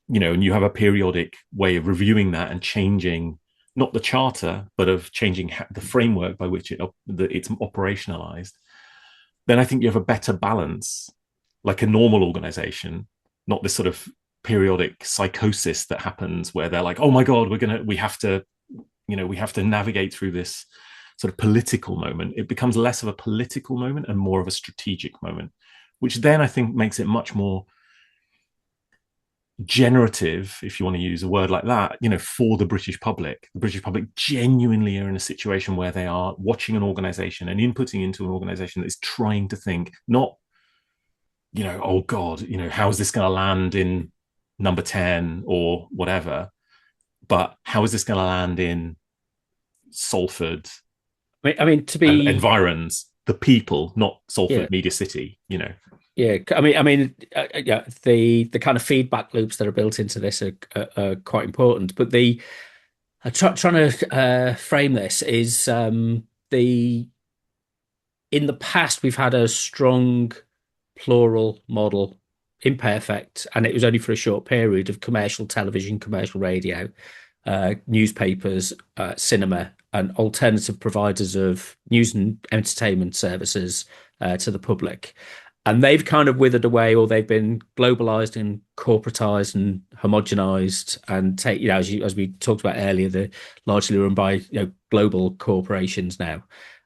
And you have a periodic way of reviewing that and changing not the charter, but of changing the framework by which it's operationalized. Then I think you have a better balance, like a normal organization, not this sort of periodic psychosis that happens where they're like, oh my God, we have to navigate through this sort of political moment. It becomes less of a political moment and more of a strategic moment, which then I think makes it much more generative, if you want to use a word like that, for the British public. The British public genuinely are in a situation where they are watching an organization and inputting into an organization that is trying to think, not, oh God, how is this going to land in number 10 or whatever, but how is this going to land in Salford I mean, to and be, environs, the people, not yeah, Salford Media City, yeah. Yeah. The kind of feedback loops that are built into this are quite important. But trying to frame this is the in the past we've had a strong plural model, imperfect, and it was only for a short period of commercial television, commercial radio, newspapers, cinema, and alternative providers of news and entertainment services to the public. And they've kind of withered away, or they've been globalized and corporatized and homogenized, and as we talked about earlier, they're largely run by global corporations now.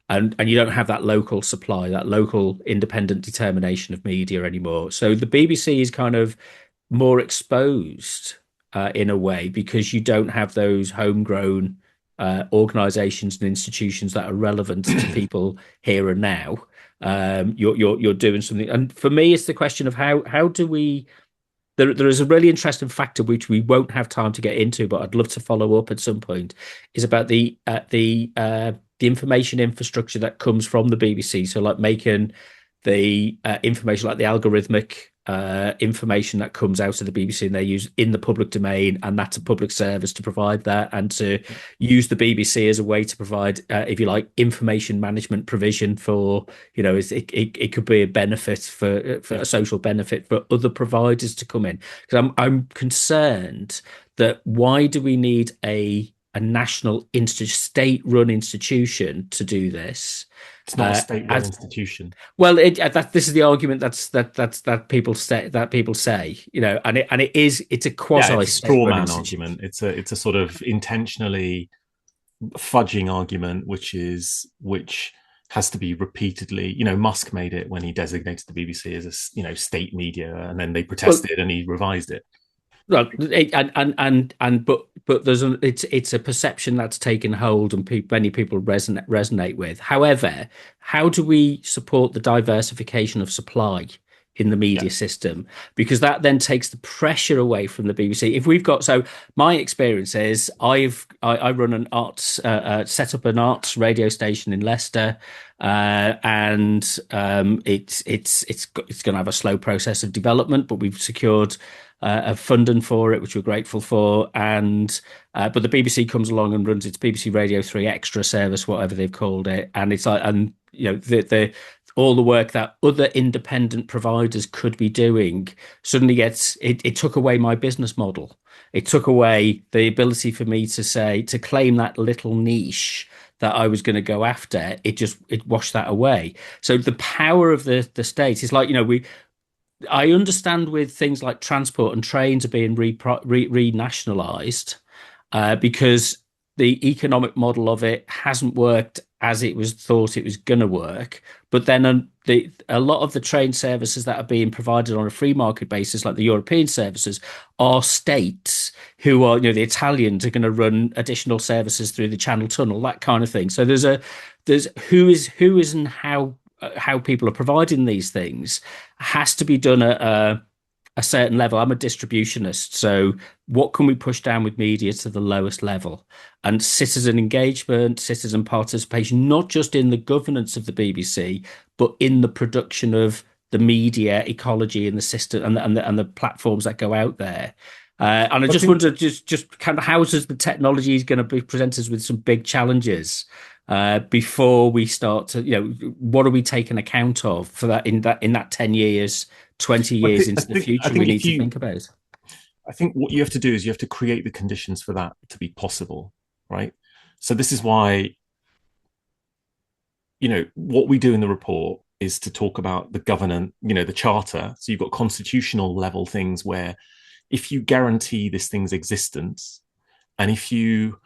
And you don't have that local supply, that local independent determination of media anymore. So the BBC is kind of more exposed in a way because you don't have those homegrown organizations and institutions that are relevant to people here and now. You're doing something, and for me, it's the question of how do we. There is a really interesting factor which we won't have time to get into, but I'd love to follow up at some point. Is about the information infrastructure that comes from the BBC. So, like making the information, like the algorithmic information that comes out of the BBC and they use in the public domain, and that's a public service to provide that, and to use the BBC as a way to provide, if you like, information management provision for, it could be a benefit for a social benefit for other providers to come in. Because I'm concerned that why do we need a national state-run institution to do this? It's not a state-run As institution. well, this is the argument that people say, and it's a Yeah, quasi it's a straw state-run man institution. argument. It's a sort of intentionally fudging argument, which has to be repeatedly. Musk made it when he designated the BBC as a state media, and then they Well, protested and he revised it. well, but it's a perception that's taken hold and many people resonate with. However, how do we support the diversification of supply in the Yeah, media system? Because that then takes the pressure away from the BBC. If we've got, so my experience is I run an arts set up an arts radio station in Leicester. And it's going to have a slow process of development, but we've secured of funding for it, which we're grateful for. And but the BBC comes along and runs its BBC Radio 3 Extra service, whatever they've called it, and it's like, and the all the work that other independent providers could be doing suddenly it took away my business model. It took away the ability for me to claim that little niche that I was going to go after. It washed that away. So the power of the state is like, I understand with things like transport and trains are being renationalized because the economic model of it hasn't worked as it was thought it was going to work. But then a lot of the train services that are being provided on a free market basis, like the European services, are states who are, the Italians are going to run additional services through the Channel Tunnel, that kind of thing. So there's who is and how people are providing these things has to be done at a certain level. I'm a distributionist, so what can we push down with media to the lowest level? And citizen engagement, citizen participation, not just in the governance of the BBC, but in the production of the media ecology and the system and the platforms that go out there. And I I just think wonder, just kind of how is the technology is going to be present us with some big challenges before we start to, what are we taking account of for that 10 years, 20 I years think I into the think I future we think need if to you think about? I think what you have to do is you have to create the conditions for that to be possible, right? So this is why, what we do in the report is to talk about the governance, the charter. So you've got constitutional level things where if you guarantee this thing's existence, and if you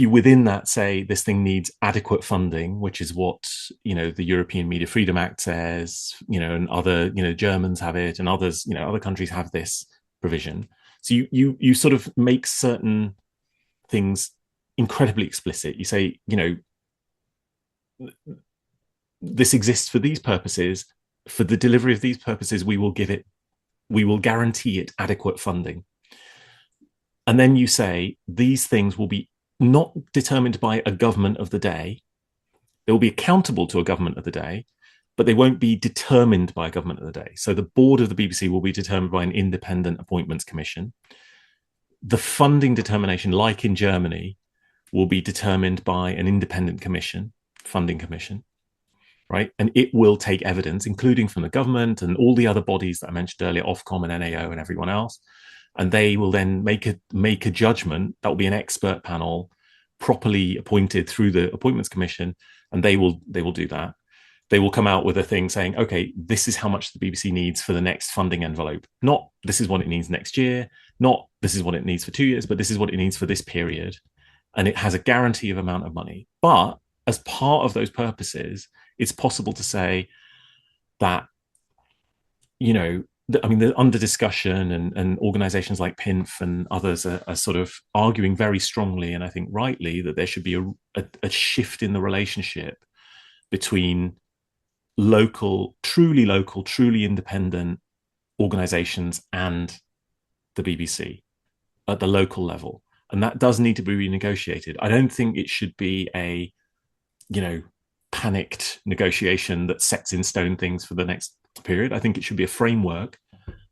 within that say this thing needs adequate funding, which is what the European Media Freedom Act says, and other Germans have it, and others, other countries have this provision. So you sort of make certain things incredibly explicit. You say, this exists for these purposes. For the delivery of these purposes, we will guarantee it adequate funding. And then you say these things will be not determined by a government of the day. They will be accountable to a government of the day, but they won't be determined by a government of the day. So the board of the BBC will be determined by an independent appointments commission. The funding determination, like in Germany, will be determined by an independent commission, funding commission, right? And it will take evidence, including from the government and all the other bodies that I mentioned earlier, Ofcom and NAO and everyone else. And they will then make a judgment. That will be an expert panel properly appointed through the appointments commission, and they will do that. They will come out with a thing saying, okay, this is how much the BBC needs for the next funding envelope. Not this is what it needs next year, not this is what it needs for 2 years, but this is what it needs for this period. And it has a guarantee of amount of money. But as part of those purposes, it's possible to say that, they're under discussion, and organizations like PINF and others are sort of arguing very strongly, and I think rightly, that there should be a shift in the relationship between truly independent organizations and the BBC at the local level. And that does need to be renegotiated. I don't think it should be a, panicked negotiation that sets in stone things for the next period. I think it should be a framework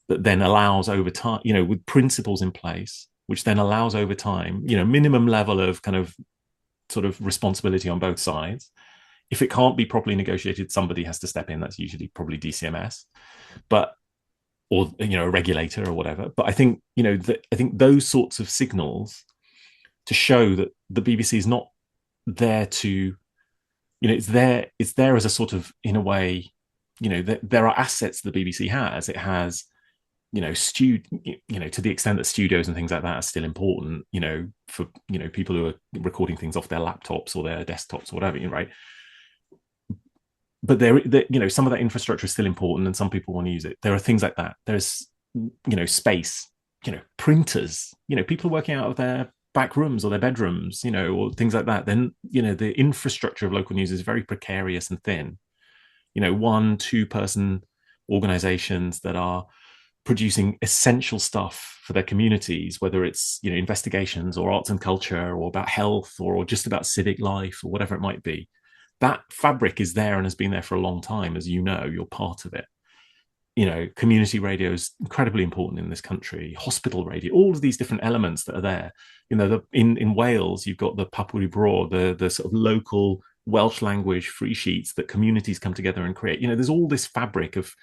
that then allows over time, with principles in place, which then allows over time, minimum level of kind of sort of responsibility on both sides. If it can't be properly negotiated, somebody has to step in. That's usually probably DCMS, or a regulator or whatever. But I think I think those sorts of signals to show that the BBC is not there to, it's there as a sort of, in a way, there are assets the BBC has. It has, to the extent that studios and things like that are still important, for people who are recording things off their laptops or their desktops or whatever, right? But some of that infrastructure is still important, and some people want to use it. There are things like that. There's, space, printers, people working out of their back rooms or their bedrooms, or things like that. Then, the infrastructure of local news is very precarious and thin. 1-2 person organizations that are producing essential stuff for their communities, whether it's, investigations or arts and culture or about health or just about civic life or whatever it might be. That fabric is there and has been there for a long time. As you're part of it. Community radio is incredibly important in this country, hospital radio, all of these different elements that are there. In Wales, you've got the Papuri Bro, the sort of local Welsh language free sheets that communities come together and create. There's all this fabric of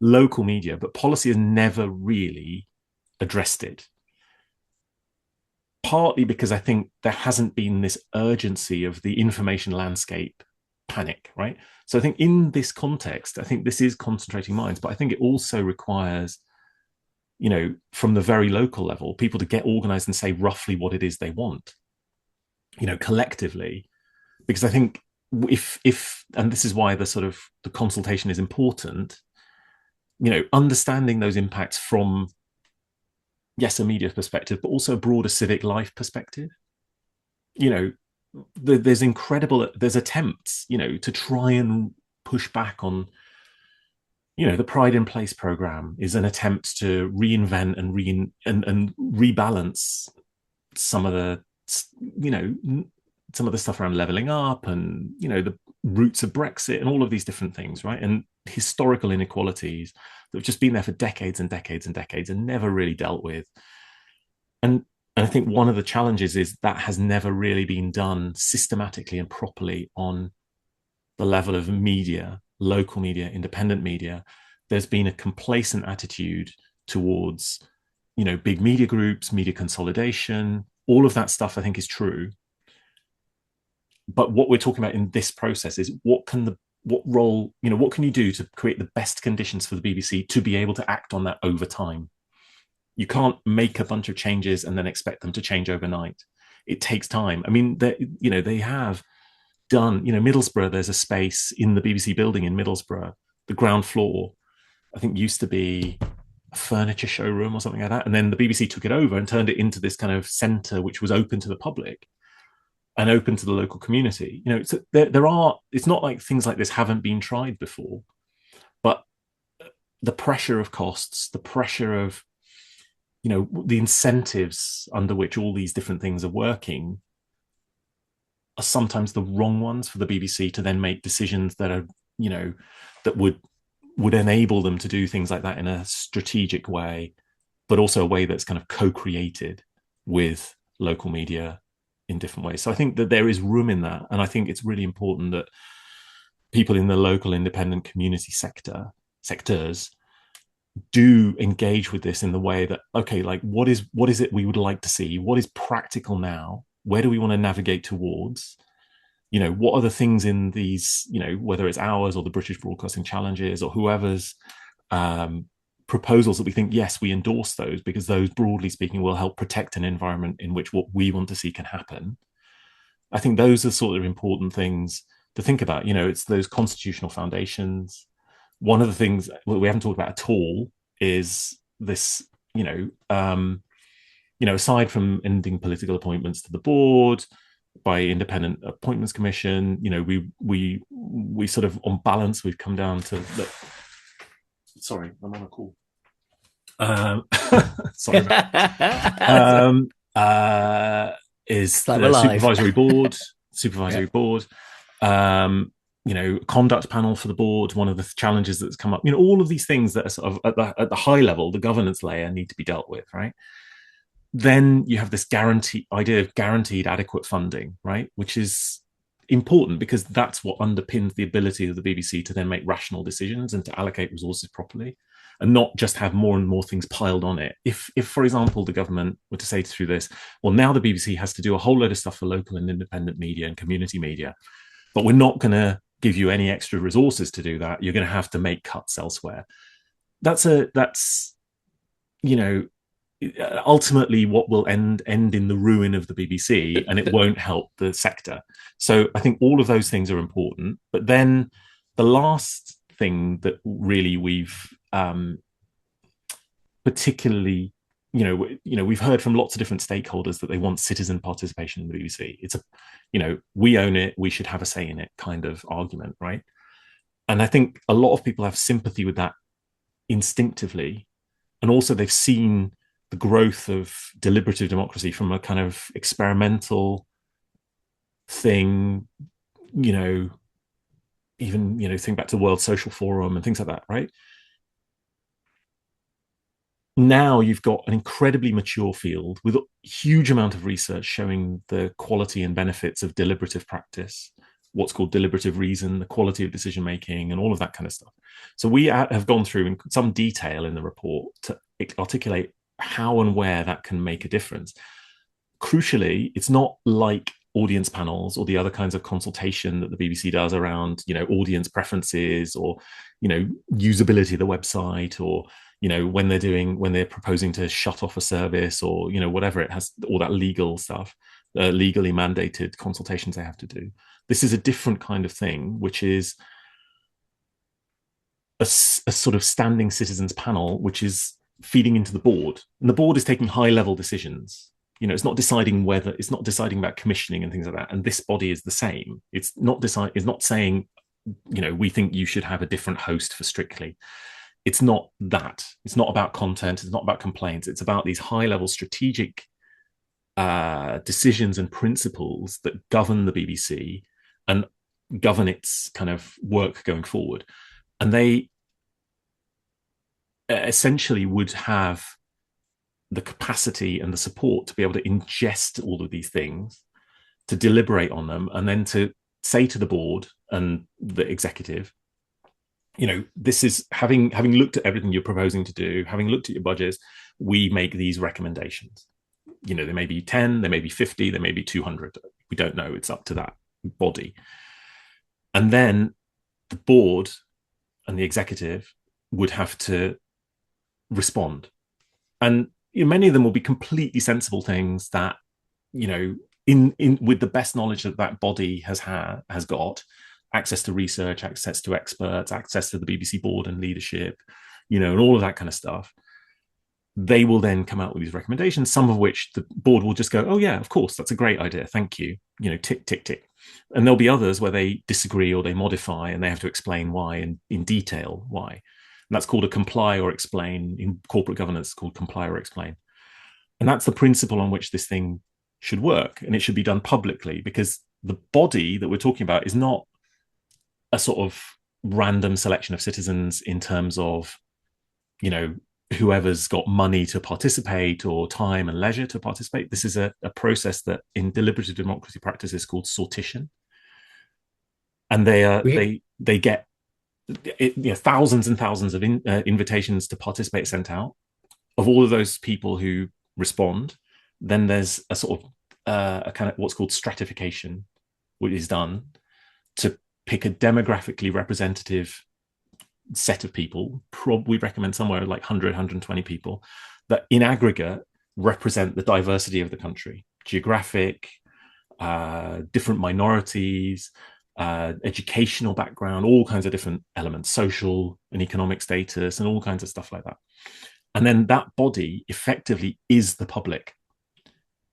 local media, but policy has never really addressed it. Partly because I think there hasn't been this urgency of the information landscape panic, right? So I think in this context, I think this is concentrating minds, but I think it also requires, from the very local level, people to get organized and say roughly what it is they want, collectively. Because I think if and this is why the consultation is important, understanding those impacts from, yes, a media perspective, but also a broader civic life perspective. There's attempts, to try and push back on, the Pride in Place program is an attempt to reinvent and rebalance some of the, some of the stuff around leveling up and, the roots of Brexit and all of these different things, right? And historical inequalities that have just been there for decades and decades and decades and never really dealt with. And I think one of the challenges is that has never really been done systematically and properly on the level of media, local media, independent media. There's been a complacent attitude towards, big media groups, media consolidation. All of that stuff, I think, is true. But what we're talking about in this process is what can you do to create the best conditions for the BBC to be able to act on that over time? You can't make a bunch of changes and then expect them to change overnight. It takes time. I mean, they have done, Middlesbrough, there's a space in the BBC building in Middlesbrough, the ground floor, I think used to be a furniture showroom or something like that. And then the BBC took it over and turned it into this kind of centre, which was open to the public and open to the local community. So it's not like things like this haven't been tried before, but the pressure of costs, the pressure of, the incentives under which all these different things are working are sometimes the wrong ones for the BBC to then make decisions that are, that would enable them to do things like that in a strategic way, but also a way that's kind of co-created with local media in different ways. So I think that there is room in that. And I think it's really important that people in the local independent community sectors do engage with this in the way that, okay, like what is it we would like to see? What is practical now? Where do we want to navigate towards? What are the things in these, whether it's ours or the British Broadcasting Challenges or whoever's proposals that we think, yes, we endorse those because those, broadly speaking, will help protect an environment in which what we want to see can happen. I think those are sort of important things to think about. It's those constitutional foundations. One of the things we haven't talked about at all is this, aside from ending political appointments to the board by independent appointments commission, we sort of, on balance, we've come down to the. Sorry, I'm on a call. Sorry about that. Is the supervisory board, conduct panel for the board. One of the challenges that's come up, all of these things that are sort of at the high level, the governance layer, need to be dealt with, right? Then you have this idea of guaranteed adequate funding, right? Which is important because that's what underpins the ability of the BBC to then make rational decisions and to allocate resources properly and not just have more and more things piled on it. If for example, the government were to say through this, well, now the BBC has to do a whole load of stuff for local and independent media and community media, but we're not going to give you any extra resources to do that. You're going to have to make cuts elsewhere. That's ultimately what will end in the ruin of the BBC, and it won't help the sector. So I think all of those things are important. But then the last thing that really we've particularly, we've heard from lots of different stakeholders that they want citizen participation in the BBC. It's we own it, we should have a say in it kind of argument, right? And I think a lot of people have sympathy with that instinctively. And also they've seen the growth of deliberative democracy from a kind of experimental thing, even, think back to the World Social Forum and things like that, right? Now you've got an incredibly mature field with a huge amount of research showing the quality and benefits of deliberative practice, what's called deliberative reason, the quality of decision making, and all of that kind of stuff. So we have gone through in some detail in the report to articulate how and where that can make a difference. Crucially, it's not like audience panels or the other kinds of consultation that the BBC does around, audience preferences or, usability of the website, or, when they're proposing to shut off a service, or, whatever. It has all that legal stuff, legally mandated consultations they have to do. This is a different kind of thing, which is a sort of standing citizens panel, which is feeding into the board, and the board is taking high level decisions. It's not deciding about commissioning and things like that. And this body is the same. It's not saying, we think you should have a different host for Strictly. It's not that. It's not about content. It's not about complaints. It's about these high level strategic decisions and principles that govern the BBC and govern its kind of work going forward. And they essentially would have the capacity and the support to be able to ingest all of these things, to deliberate on them, and then to say to the board and the executive, this is having looked at everything you're proposing to do, having looked at your budgets, we make these recommendations. There may be 10, there may be 50, there may be 200. We don't know. It's up to that body. And then the board and the executive would have to respond. And many of them will be completely sensible things that, in with the best knowledge that body has got, access to research, access to experts, access to the BBC board and leadership, and all of that kind of stuff. They will then come out with these recommendations, some of which the board will just go, oh yeah, of course, that's a great idea, thank you, tick, tick, tick. And there'll be others where they disagree or they modify, and they have to explain why in detail why. And that's called a comply or explain. In corporate governance, it's called comply or explain. And that's the principle on which this thing should work. And it should be done publicly, because the body that we're talking about is not a sort of random selection of citizens in terms of, whoever's got money to participate or time and leisure to participate. This is a process that in deliberative democracy practice is called sortition. And they get thousands and thousands of invitations to participate sent out. Of all of those people who respond, then there's a sort of a kind of what's called stratification, which is done to pick a demographically representative set of people. We recommend somewhere like 100, 120 people that in aggregate represent the diversity of the country, geographic, different minorities, educational background, all kinds of different elements, social and economic status, and all kinds of stuff like that. And then that body effectively is the public.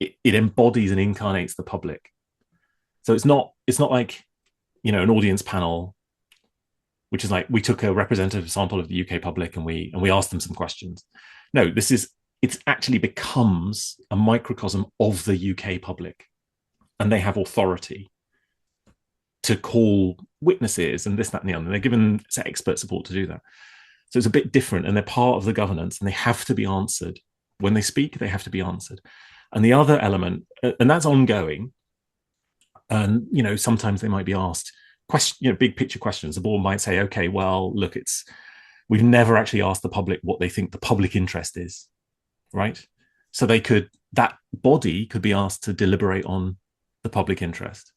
It embodies and incarnates the public. So it's not like, an audience panel, which is like we took a representative sample of the UK public and we asked them some questions. No, it actually becomes a microcosm of the UK public, and they have authority to call witnesses and this, that, and the other. And they're given expert support to do that. So it's a bit different, and they're part of the governance, and they have to be answered. When they speak, they have to be answered. And the other element, and that's ongoing, and, sometimes they might be asked big picture questions. The board might say, okay, well, look, we've never actually asked the public what they think the public interest is, right? So that body could be asked to deliberate on the public interest.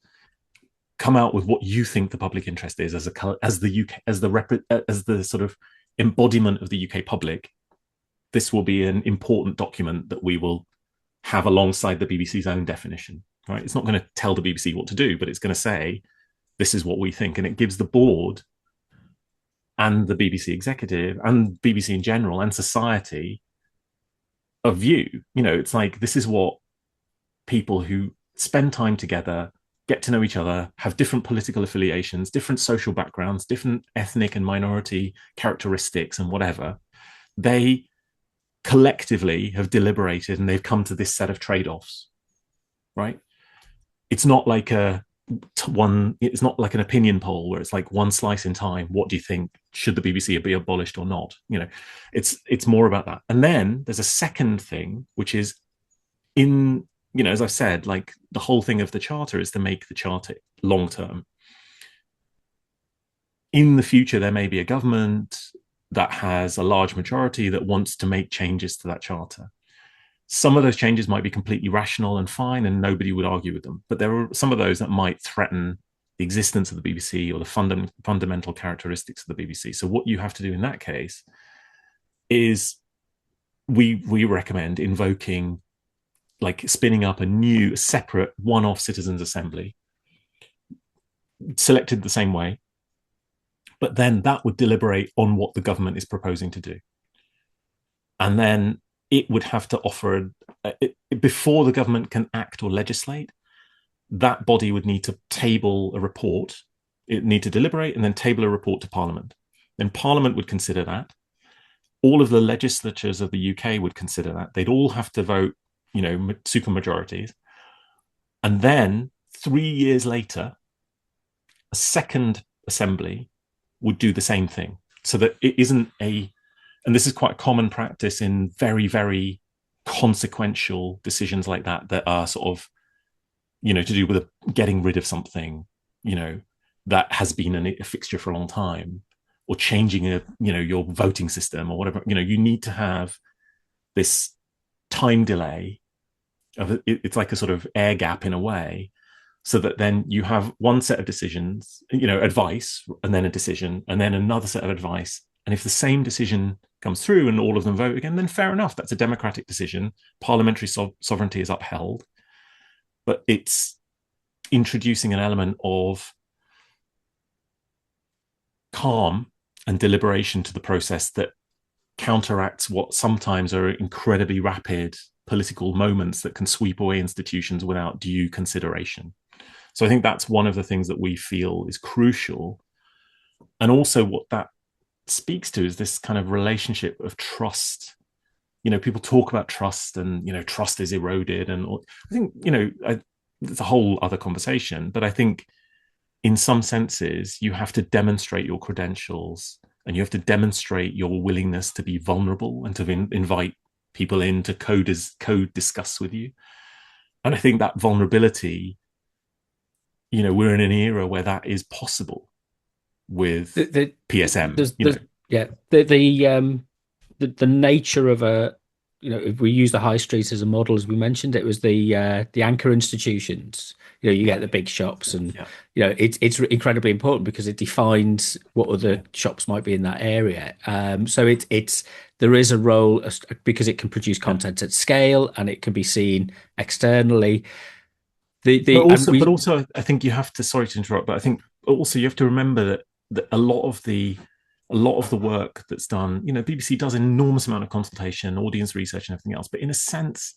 Come out with what you think the public interest is as the sort of embodiment of the UK public. This will be an important document that we will have alongside the BBC's own definition, right? It's not going to tell the BBC what to do, but it's going to say, this is what we think. And it gives the board and the BBC executive and BBC in general and society a view. It's like, this is what people who spend time together, get to know each other, have different political affiliations, different social backgrounds, different ethnic and minority characteristics and whatever, they collectively have deliberated and they've come to this set of trade-offs, right? It's not like it's not like an opinion poll where it's like one slice in time. What do you think? Should the BBC be abolished or not? It's more about that. And then there's a second thing, which is as I've said, like the whole thing of the charter is to make the charter long term. in the future, there may be a government that has a large majority that wants to make changes to that charter. Some of those changes might be completely rational and fine, and nobody would argue with them. But there are some of those that might threaten the existence of the BBC or the fundamental characteristics of the BBC. So what you have to do in that case is we recommend invoking, like spinning up a new separate one-off citizens assembly, selected the same way, but then that would deliberate on what the government is proposing to do. And then it would have to offer, before the government can act or legislate, that body would need to table a report. It need to deliberate and then table a report to Parliament. Then Parliament would consider that. All of the legislatures of the UK would consider that. They'd all have to vote, supermajorities. And then 3 years later, a second assembly would do the same thing, so that it isn't and this is quite a common practice in very, very consequential decisions like that are sort of, to do with getting rid of something, that has been a fixture for a long time, or changing your voting system or whatever. You need to have this time delay it's like a sort of air gap in a way, so that then you have one set of decisions, advice, and then a decision, and then another set of advice. And if the same decision comes through and all of them vote again, then fair enough. That's a democratic decision. Parliamentary sovereignty is upheld. But it's introducing an element of calm and deliberation to the process that counteracts what sometimes are incredibly rapid political moments that can sweep away institutions without due consideration. So I think that's one of the things that we feel is crucial. And also what that speaks to is this kind of relationship of trust. People talk about trust and, trust is eroded. And I think, it's a whole other conversation. But I think in some senses, you have to demonstrate your credentials and you have to demonstrate your willingness to be vulnerable and to invite people in to co-discuss with you. And I think that vulnerability, we're in an era where that is possible with PSM. The nature of if we use the high street as a model, as we mentioned, it was the anchor institutions. You get the big shops, and it's incredibly important because it defines what other shops might be in that area. So there is a role because it can produce content at scale and it can be seen externally. But also, I think you have to. Sorry to interrupt, but I think also you have to remember that a lot of the work that's done, BBC does an enormous amount of consultation, audience research, and everything else. But in a sense,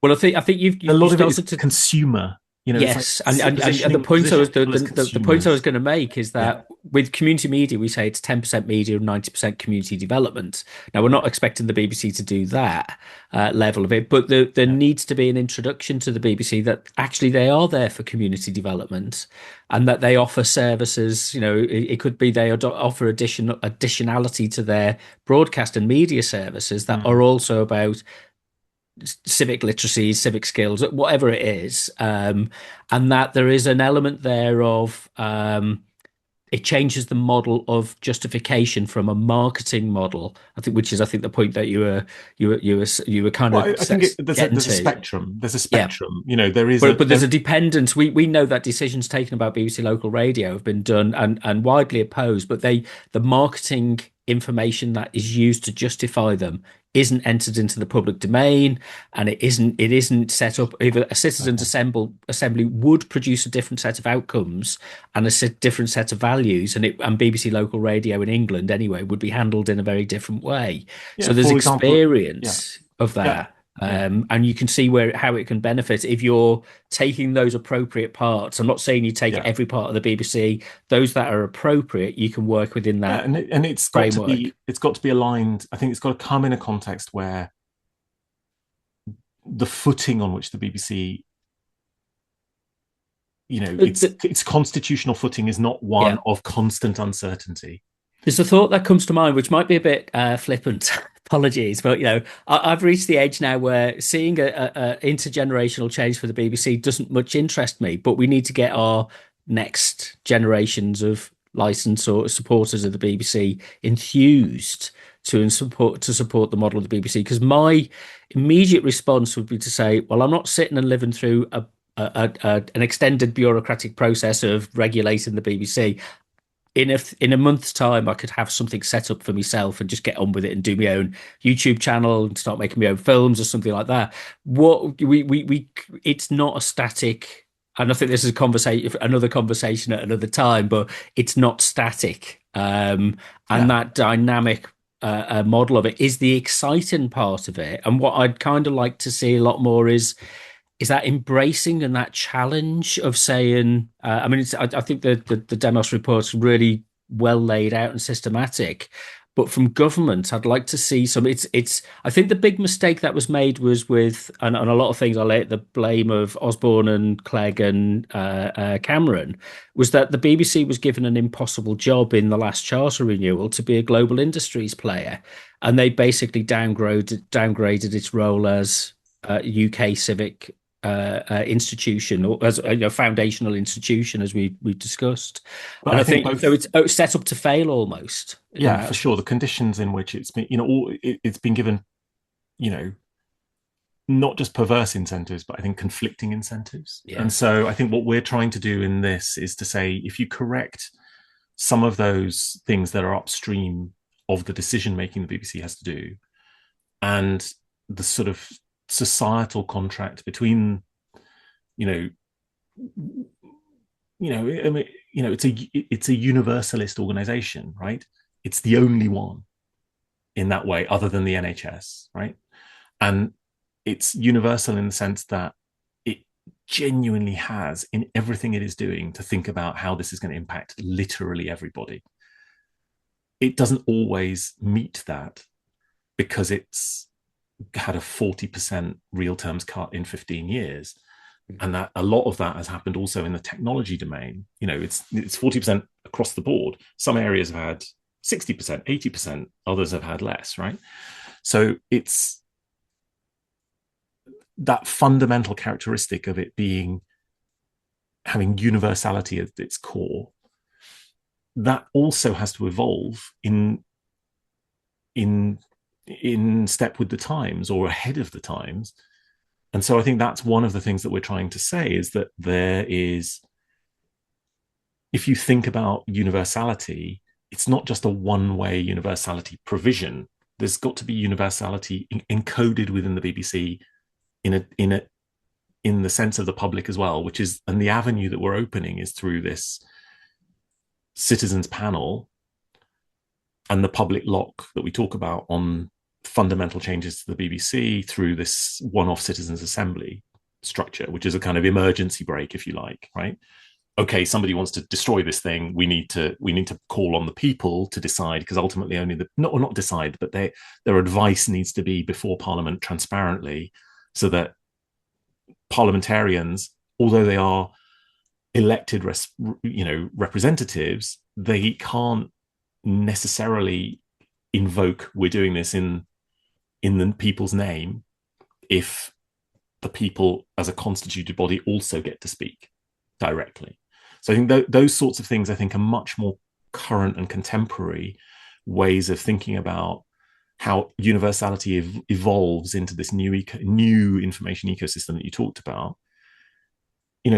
well, I think you've a lot of it is consumer. Yes, like and the point I was going to make is that with community media, we say it's 10% media and 90% community development. Now, we're not expecting the BBC to do that level of it, but there needs to be an introduction to the BBC that actually they are there for community development and that they offer services. It could be they offer additionality to their broadcast and media services that are also about civic literacy, civic skills, whatever it is, and that there is an element there of it changes the model of justification from a marketing model. Which is the point that you were kind of. I think there's a spectrum. There's a spectrum. There is, but there's a dependence. We know that decisions taken about BBC local radio have been done and widely opposed, but the marketing information that is used to justify them isn't entered into the public domain, and it isn't set up. If a citizens assembly would produce a different set of outcomes and a different set of values, and BBC local radio in England anyway would be handled in a very different way. So there's experience of that. And you can see how it can benefit if you're taking those appropriate parts. I'm not saying you take every part of the BBC. Those that are appropriate, you can work within that. And it's got to be aligned. I think it's got to come in a context where the footing on which the BBC, its constitutional footing is not one of constant uncertainty. There's a thought that comes to mind, which might be a bit flippant. Apologies, but I've reached the age now where seeing a intergenerational change for the BBC doesn't much interest me. But we need to get our next generations of licensed or supporters of the BBC enthused to support the model of the BBC? Because my immediate response would be to say, well, I'm not sitting and living through an extended bureaucratic process of regulating the BBC. In a month's time, I could have something set up for myself and just get on with it and do my own YouTube channel and start making my own films or something like that. What we it's not a static. And I think this is a conversation, another conversation at another time, but it's not static. And Yeah. that dynamic model of it is the exciting part of it. And what I'd kind of like to see a lot more is that embracing and that challenge of saying, I mean, I think the Demos report's really well laid out and systematic. But from government, I'd like to see some. I think the big mistake that was made was with, and a lot of things I lay at the blame of Osborne and Clegg and Cameron, was that the BBC was given an impossible job in the last charter renewal to be a global industries player. And they basically downgraded its role as UK civic institution, or as a foundational institution, as we discussed. But And I I think think both, so. It's set up to fail almost in yeah, for that. sure. The conditions in which it's been, it's been given, you know, not just perverse incentives, but I think conflicting incentives. Yeah. And so I think what we're trying to do in this is to say, if you correct some of those things that are upstream of the decision making the BBC has to do, and the sort of societal contract between, you know, I mean, it's a universalist organization, right? It's the only one in that way, other than the NHS, right? And it's universal in the sense that it genuinely has in everything it is doing to think about how this is going to impact literally everybody. It doesn't always meet that because it's had a 40% real terms cut in 15 years. And that a lot of that has happened also in the technology domain. It's 40% across the board. Some areas have had 60%, 80%, others have had less, right? So it's that fundamental characteristic of it having universality at its core, that also has to evolve in step with the times or ahead of the times. And so I think that's one of the things that we're trying to say, is that there is, if you think about universality, it's not just a one-way universality provision. There's got to be universality encoded within the BBC in the sense of the public as well, and the avenue that we're opening is through this citizens panel and the public lock that we talk about on fundamental changes to the BBC through this one-off citizens assembly structure, which is a kind of emergency brake, if you like, right? Okay, somebody wants to destroy this thing. We need to call on the people to decide, because ultimately only not decide, but their advice needs to be before Parliament transparently, so that parliamentarians, although they are elected representatives, they can't necessarily invoke "we're doing this in the people's name" if the people as a constituted body also get to speak directly. So I think those sorts of things, I think, are much more current and contemporary ways of thinking about how universality evolves into this new information ecosystem that you talked about.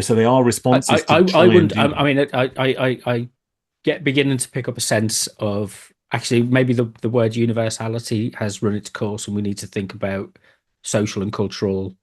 So they are responses to I try and wouldn't. do that. I mean, I get beginning to pick up a sense of, actually, maybe the word universality has run its course, and we need to think about social and cultural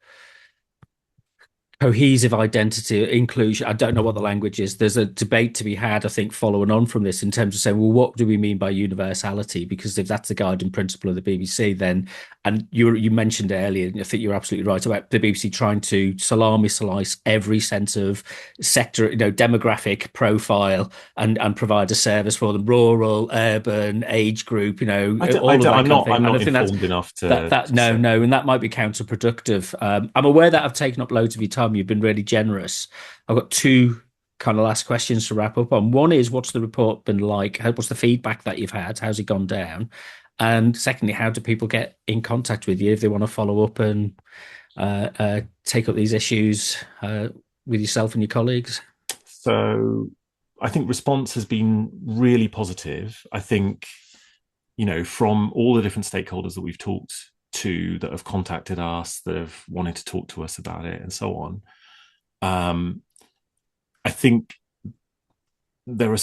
cohesive identity, inclusion. I don't know what the language is. There's a debate to be had, I think, following on from this, in terms of saying, well, what do we mean by universality? Because if that's the guiding principle of the BBC, then, and you mentioned earlier, and I think you're absolutely right about the BBC trying to salami slice every sense of sector, demographic profile, and provide a service for them, rural, urban, age group, all of that I'm kind of not. thing. I'm And I not think that's informed enough that to no, say. no, and that might be counterproductive. I'm aware that I've taken up loads of your time. You've been really generous. I've got two kind of last questions to wrap up on. One is, what's the report been like? What's the feedback that you've had? How's it gone down? And secondly, how do people get in contact with you if they want to follow up and take up these issues with yourself and your colleagues? So I think response has been really positive. I think, from all the different stakeholders that we've talked to, that have contacted us, that have wanted to talk to us about it, and so on. I think there are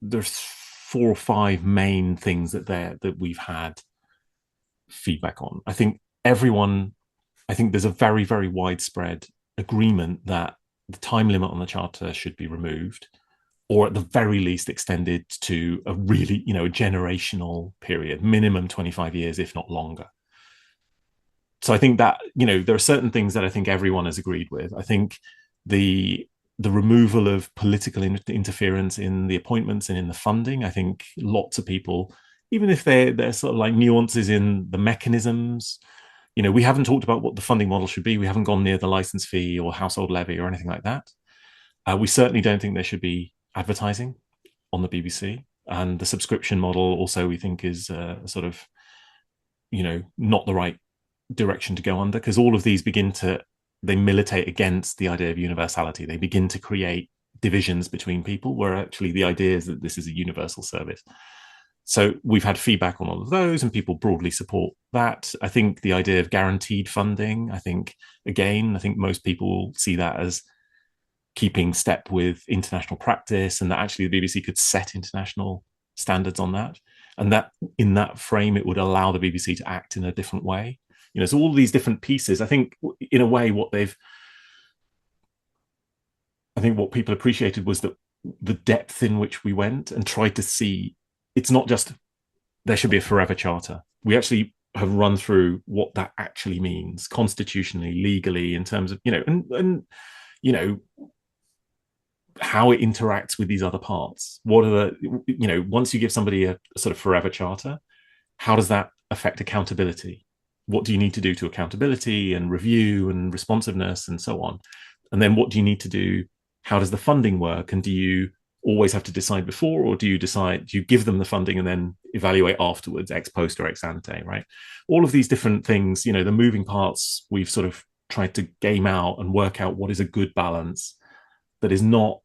there's 4 or 5 main things that we've had feedback on. I think there's a very, very widespread agreement that the time limit on the charter should be removed, or at the very least extended to a really, a generational period, minimum 25 years, if not longer. So I think that, there are certain things that I think everyone has agreed with. I think the removal of political interference in the appointments and in the funding, I think lots of people, even if they're sort of like nuances in the mechanisms, we haven't talked about what the funding model should be. We haven't gone near the license fee or household levy or anything like that. We certainly don't think there should be advertising on the BBC. And the subscription model also, we think, is sort of, not the right direction to go under, because all of these they militate against the idea of universality. They begin to create divisions between people, where actually the idea is that this is a universal service. So we've had feedback on all of those, and people broadly support that. I think the idea of guaranteed funding, I think most people see that as keeping step with international practice, and that actually the BBC could set international standards on that. And that in that frame, it would allow the BBC to act in a different way. So all these different pieces, I think in a way, what people appreciated was that the depth in which we went and tried to see, it's not just there should be a forever charter. We actually have run through what that actually means constitutionally, legally, in terms of, and how it interacts with these other parts. What are the, once you give somebody a sort of forever charter, how does that affect accountability? What do you need to do to accountability and review and responsiveness and so on? And then what do you need to do? How does the funding work? And do you always have to decide before, or do you give them the funding and then evaluate afterwards, ex post or ex ante, right? All of these different things, the moving parts, we've sort of tried to game out and work out what is a good balance that is not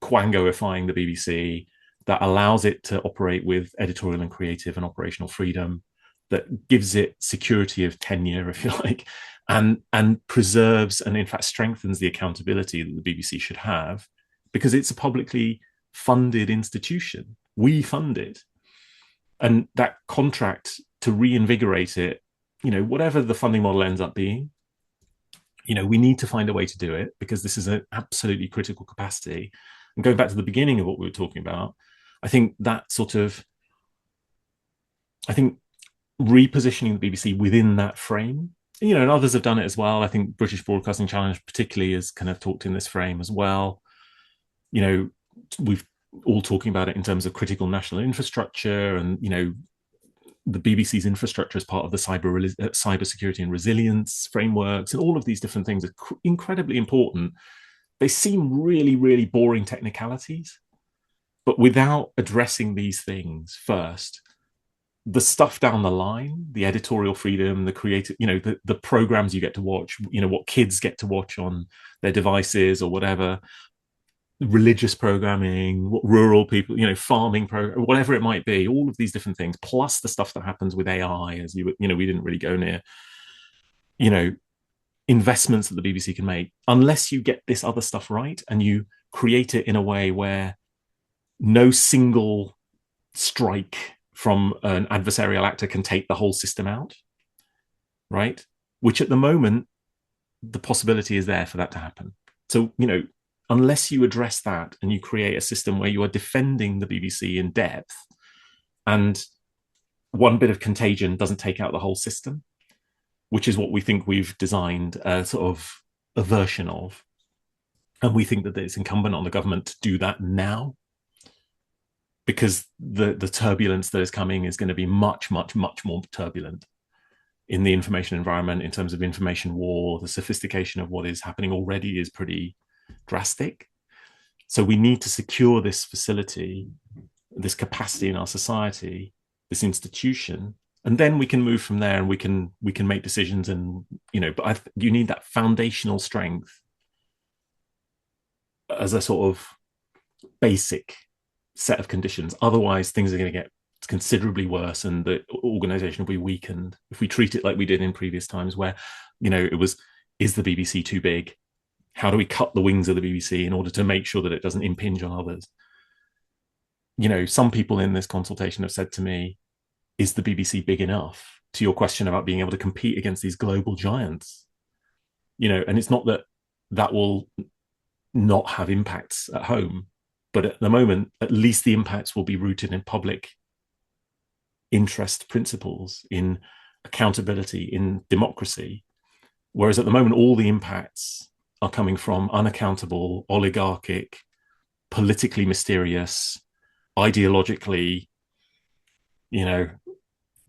Quangoifying the BBC, that allows it to operate with editorial and creative and operational freedom, that gives it security of tenure, if you like, and preserves and in fact strengthens the accountability that the BBC should have, because it's a publicly funded institution. We fund it. And that contract to reinvigorate it, whatever the funding model ends up being, we need to find a way to do it, because this is an absolutely critical capacity. And going back to the beginning of what we were talking about, I think repositioning the BBC within that frame, and others have done it as well. I think British Broadcasting Challenge particularly has kind of talked in this frame as well. We've all talking about it in terms of critical national infrastructure, and the BBC's infrastructure as part of the cyber security and resilience frameworks, and all of these different things are incredibly important. They seem really, really boring technicalities, but without addressing these things first, the stuff down the line, the editorial freedom, the creative, the programs you get to watch, what kids get to watch on their devices or whatever, religious programming, what rural people, farming program, whatever it might be, all of these different things, plus the stuff that happens with AI, as we didn't really go near, investments that the BBC can make, unless you get this other stuff right and you create it in a way where no single strike from an adversarial actor can take the whole system out, right? Which at the moment, the possibility is there for that to happen. So, unless you address that and you create a system where you are defending the BBC in depth, and one bit of contagion doesn't take out the whole system, which is what we think we've designed a sort of a version of. And we think that it's incumbent on the government to do that now, because the turbulence that is coming is going to be much, much, much more turbulent in the information environment, in terms of information war. The sophistication of what is happening already is pretty drastic. So we need to secure this facility, this capacity in our society, this institution, and then we can move from there, and we can make decisions. And but you need that foundational strength as a sort of basic set of conditions. Otherwise, things are going to get considerably worse, and the organization will be weakened if we treat it like we did in previous times, where, it was, is the BBC too big? How do we cut the wings of the BBC in order to make sure that it doesn't impinge on others? Some people in this consultation have said to me, is the BBC big enough? To your question about being able to compete against these global giants, and it's not that will not have impacts at home, but at the moment, at least the impacts will be rooted in public interest principles, in accountability, in democracy. Whereas at the moment, all the impacts are coming from unaccountable, oligarchic, politically mysterious, ideologically,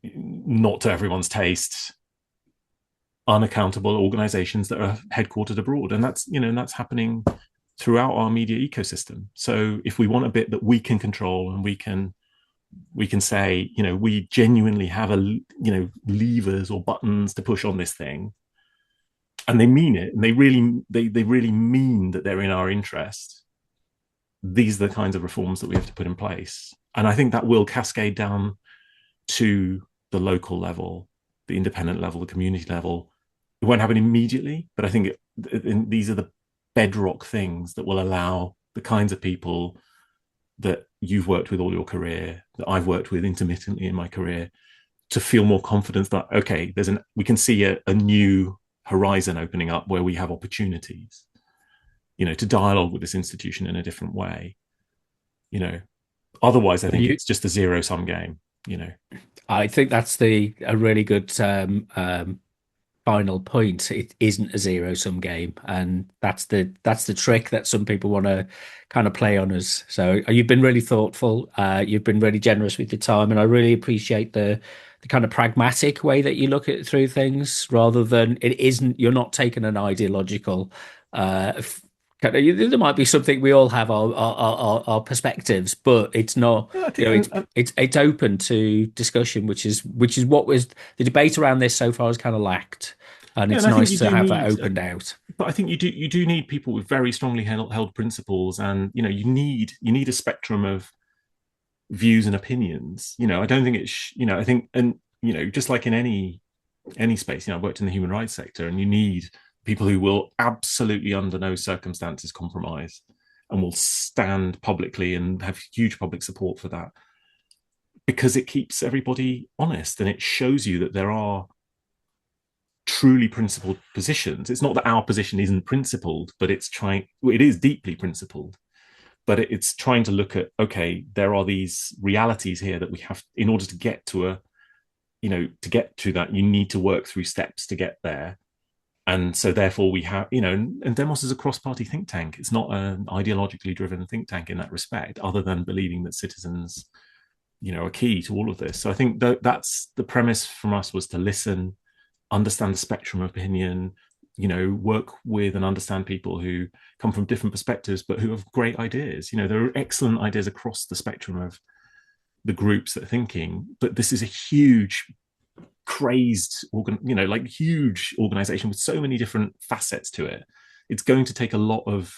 not to everyone's taste, unaccountable organizations that are headquartered abroad. And that's happening throughout our media ecosystem. So if we want a bit that we can control, and we can say, we genuinely have levers or buttons to push on this thing, and they mean it, and they really mean that they're in our interest, these are the kinds of reforms that we have to put in place. And I think that will cascade down to the local level, the independent level, the community level. It won't happen immediately, but I think these are the bedrock things that will allow the kinds of people that you've worked with all your career, that I've worked with intermittently in my career, to feel more confidence that, okay, we can see a new horizon opening up where we have opportunities, to dialogue with this institution in a different way. Otherwise, I think it's just a zero-sum game. I think that's a really good final point. It isn't a zero-sum game, and that's the trick that some people want to kind of play on us. So you've been really thoughtful. You've been really generous with your time, and I really appreciate the kind of pragmatic way that you look at through things, rather than you're not taking an ideological. There might be something, we all have our perspectives, but it's not. It's open to discussion, which is what was the debate around this so far has kind of lacked, and it's nice to have that opened out. But I think you do need people with very strongly held principles, and you need a spectrum of views and opinions. I don't think I think, and just like in any space, I've worked in the human rights sector, and you need people who will absolutely under no circumstances compromise, and will stand publicly and have huge public support for that, because it keeps everybody honest, and it shows you that there are truly principled positions. It's not that our position isn't principled, but it is deeply principled, but it's trying to look at, okay, there are these realities here that we have, in order to get to that, you need to work through steps to get there. And so therefore we have, and Demos is a cross-party think tank. It's not an ideologically driven think tank in that respect, other than believing that citizens, are key to all of this. So I think that's the premise from us, was to listen, understand the spectrum of opinion, work with and understand people who come from different perspectives, but who have great ideas. There are excellent ideas across the spectrum of the groups that are thinking, but this is a huge, crazed huge organization with so many different facets to it. It's going to take a lot of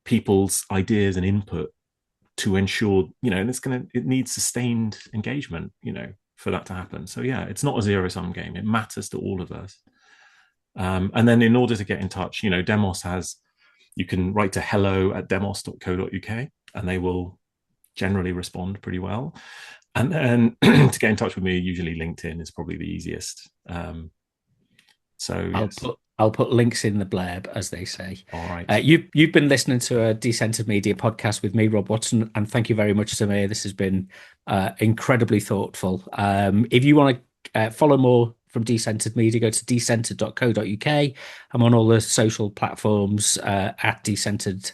people's ideas and input to ensure, and it needs sustained engagement, for that to happen. So yeah, it's not a zero-sum game. It matters to all of us. And then in order to get in touch, Demos you can write to hello@demos.co.uk, and they will generally respond pretty well. And then to get in touch with me, usually LinkedIn is probably the easiest. So yes. I'll put links in the blurb, as they say. All right. You've been listening to a Decentered Media podcast with me, Rob Watson, and thank you very much, Samir. This has been incredibly thoughtful. If you want to follow more from Decentered Media, go to decentered.co.uk. I'm on all the social platforms at Decentered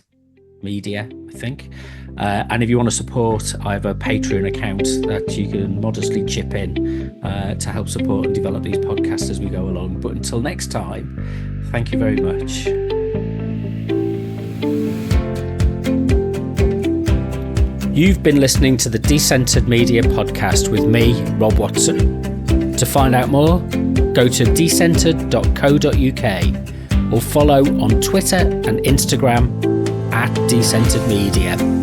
Media, I think. And if you want to support, I have a Patreon account that you can modestly chip in to help support and develop these podcasts as we go along. But until next time, thank you very much. You've been listening to the Decentered Media Podcast with me, Rob Watson. To find out more, go to decentered.co.uk or follow on Twitter and Instagram at Decentered Media.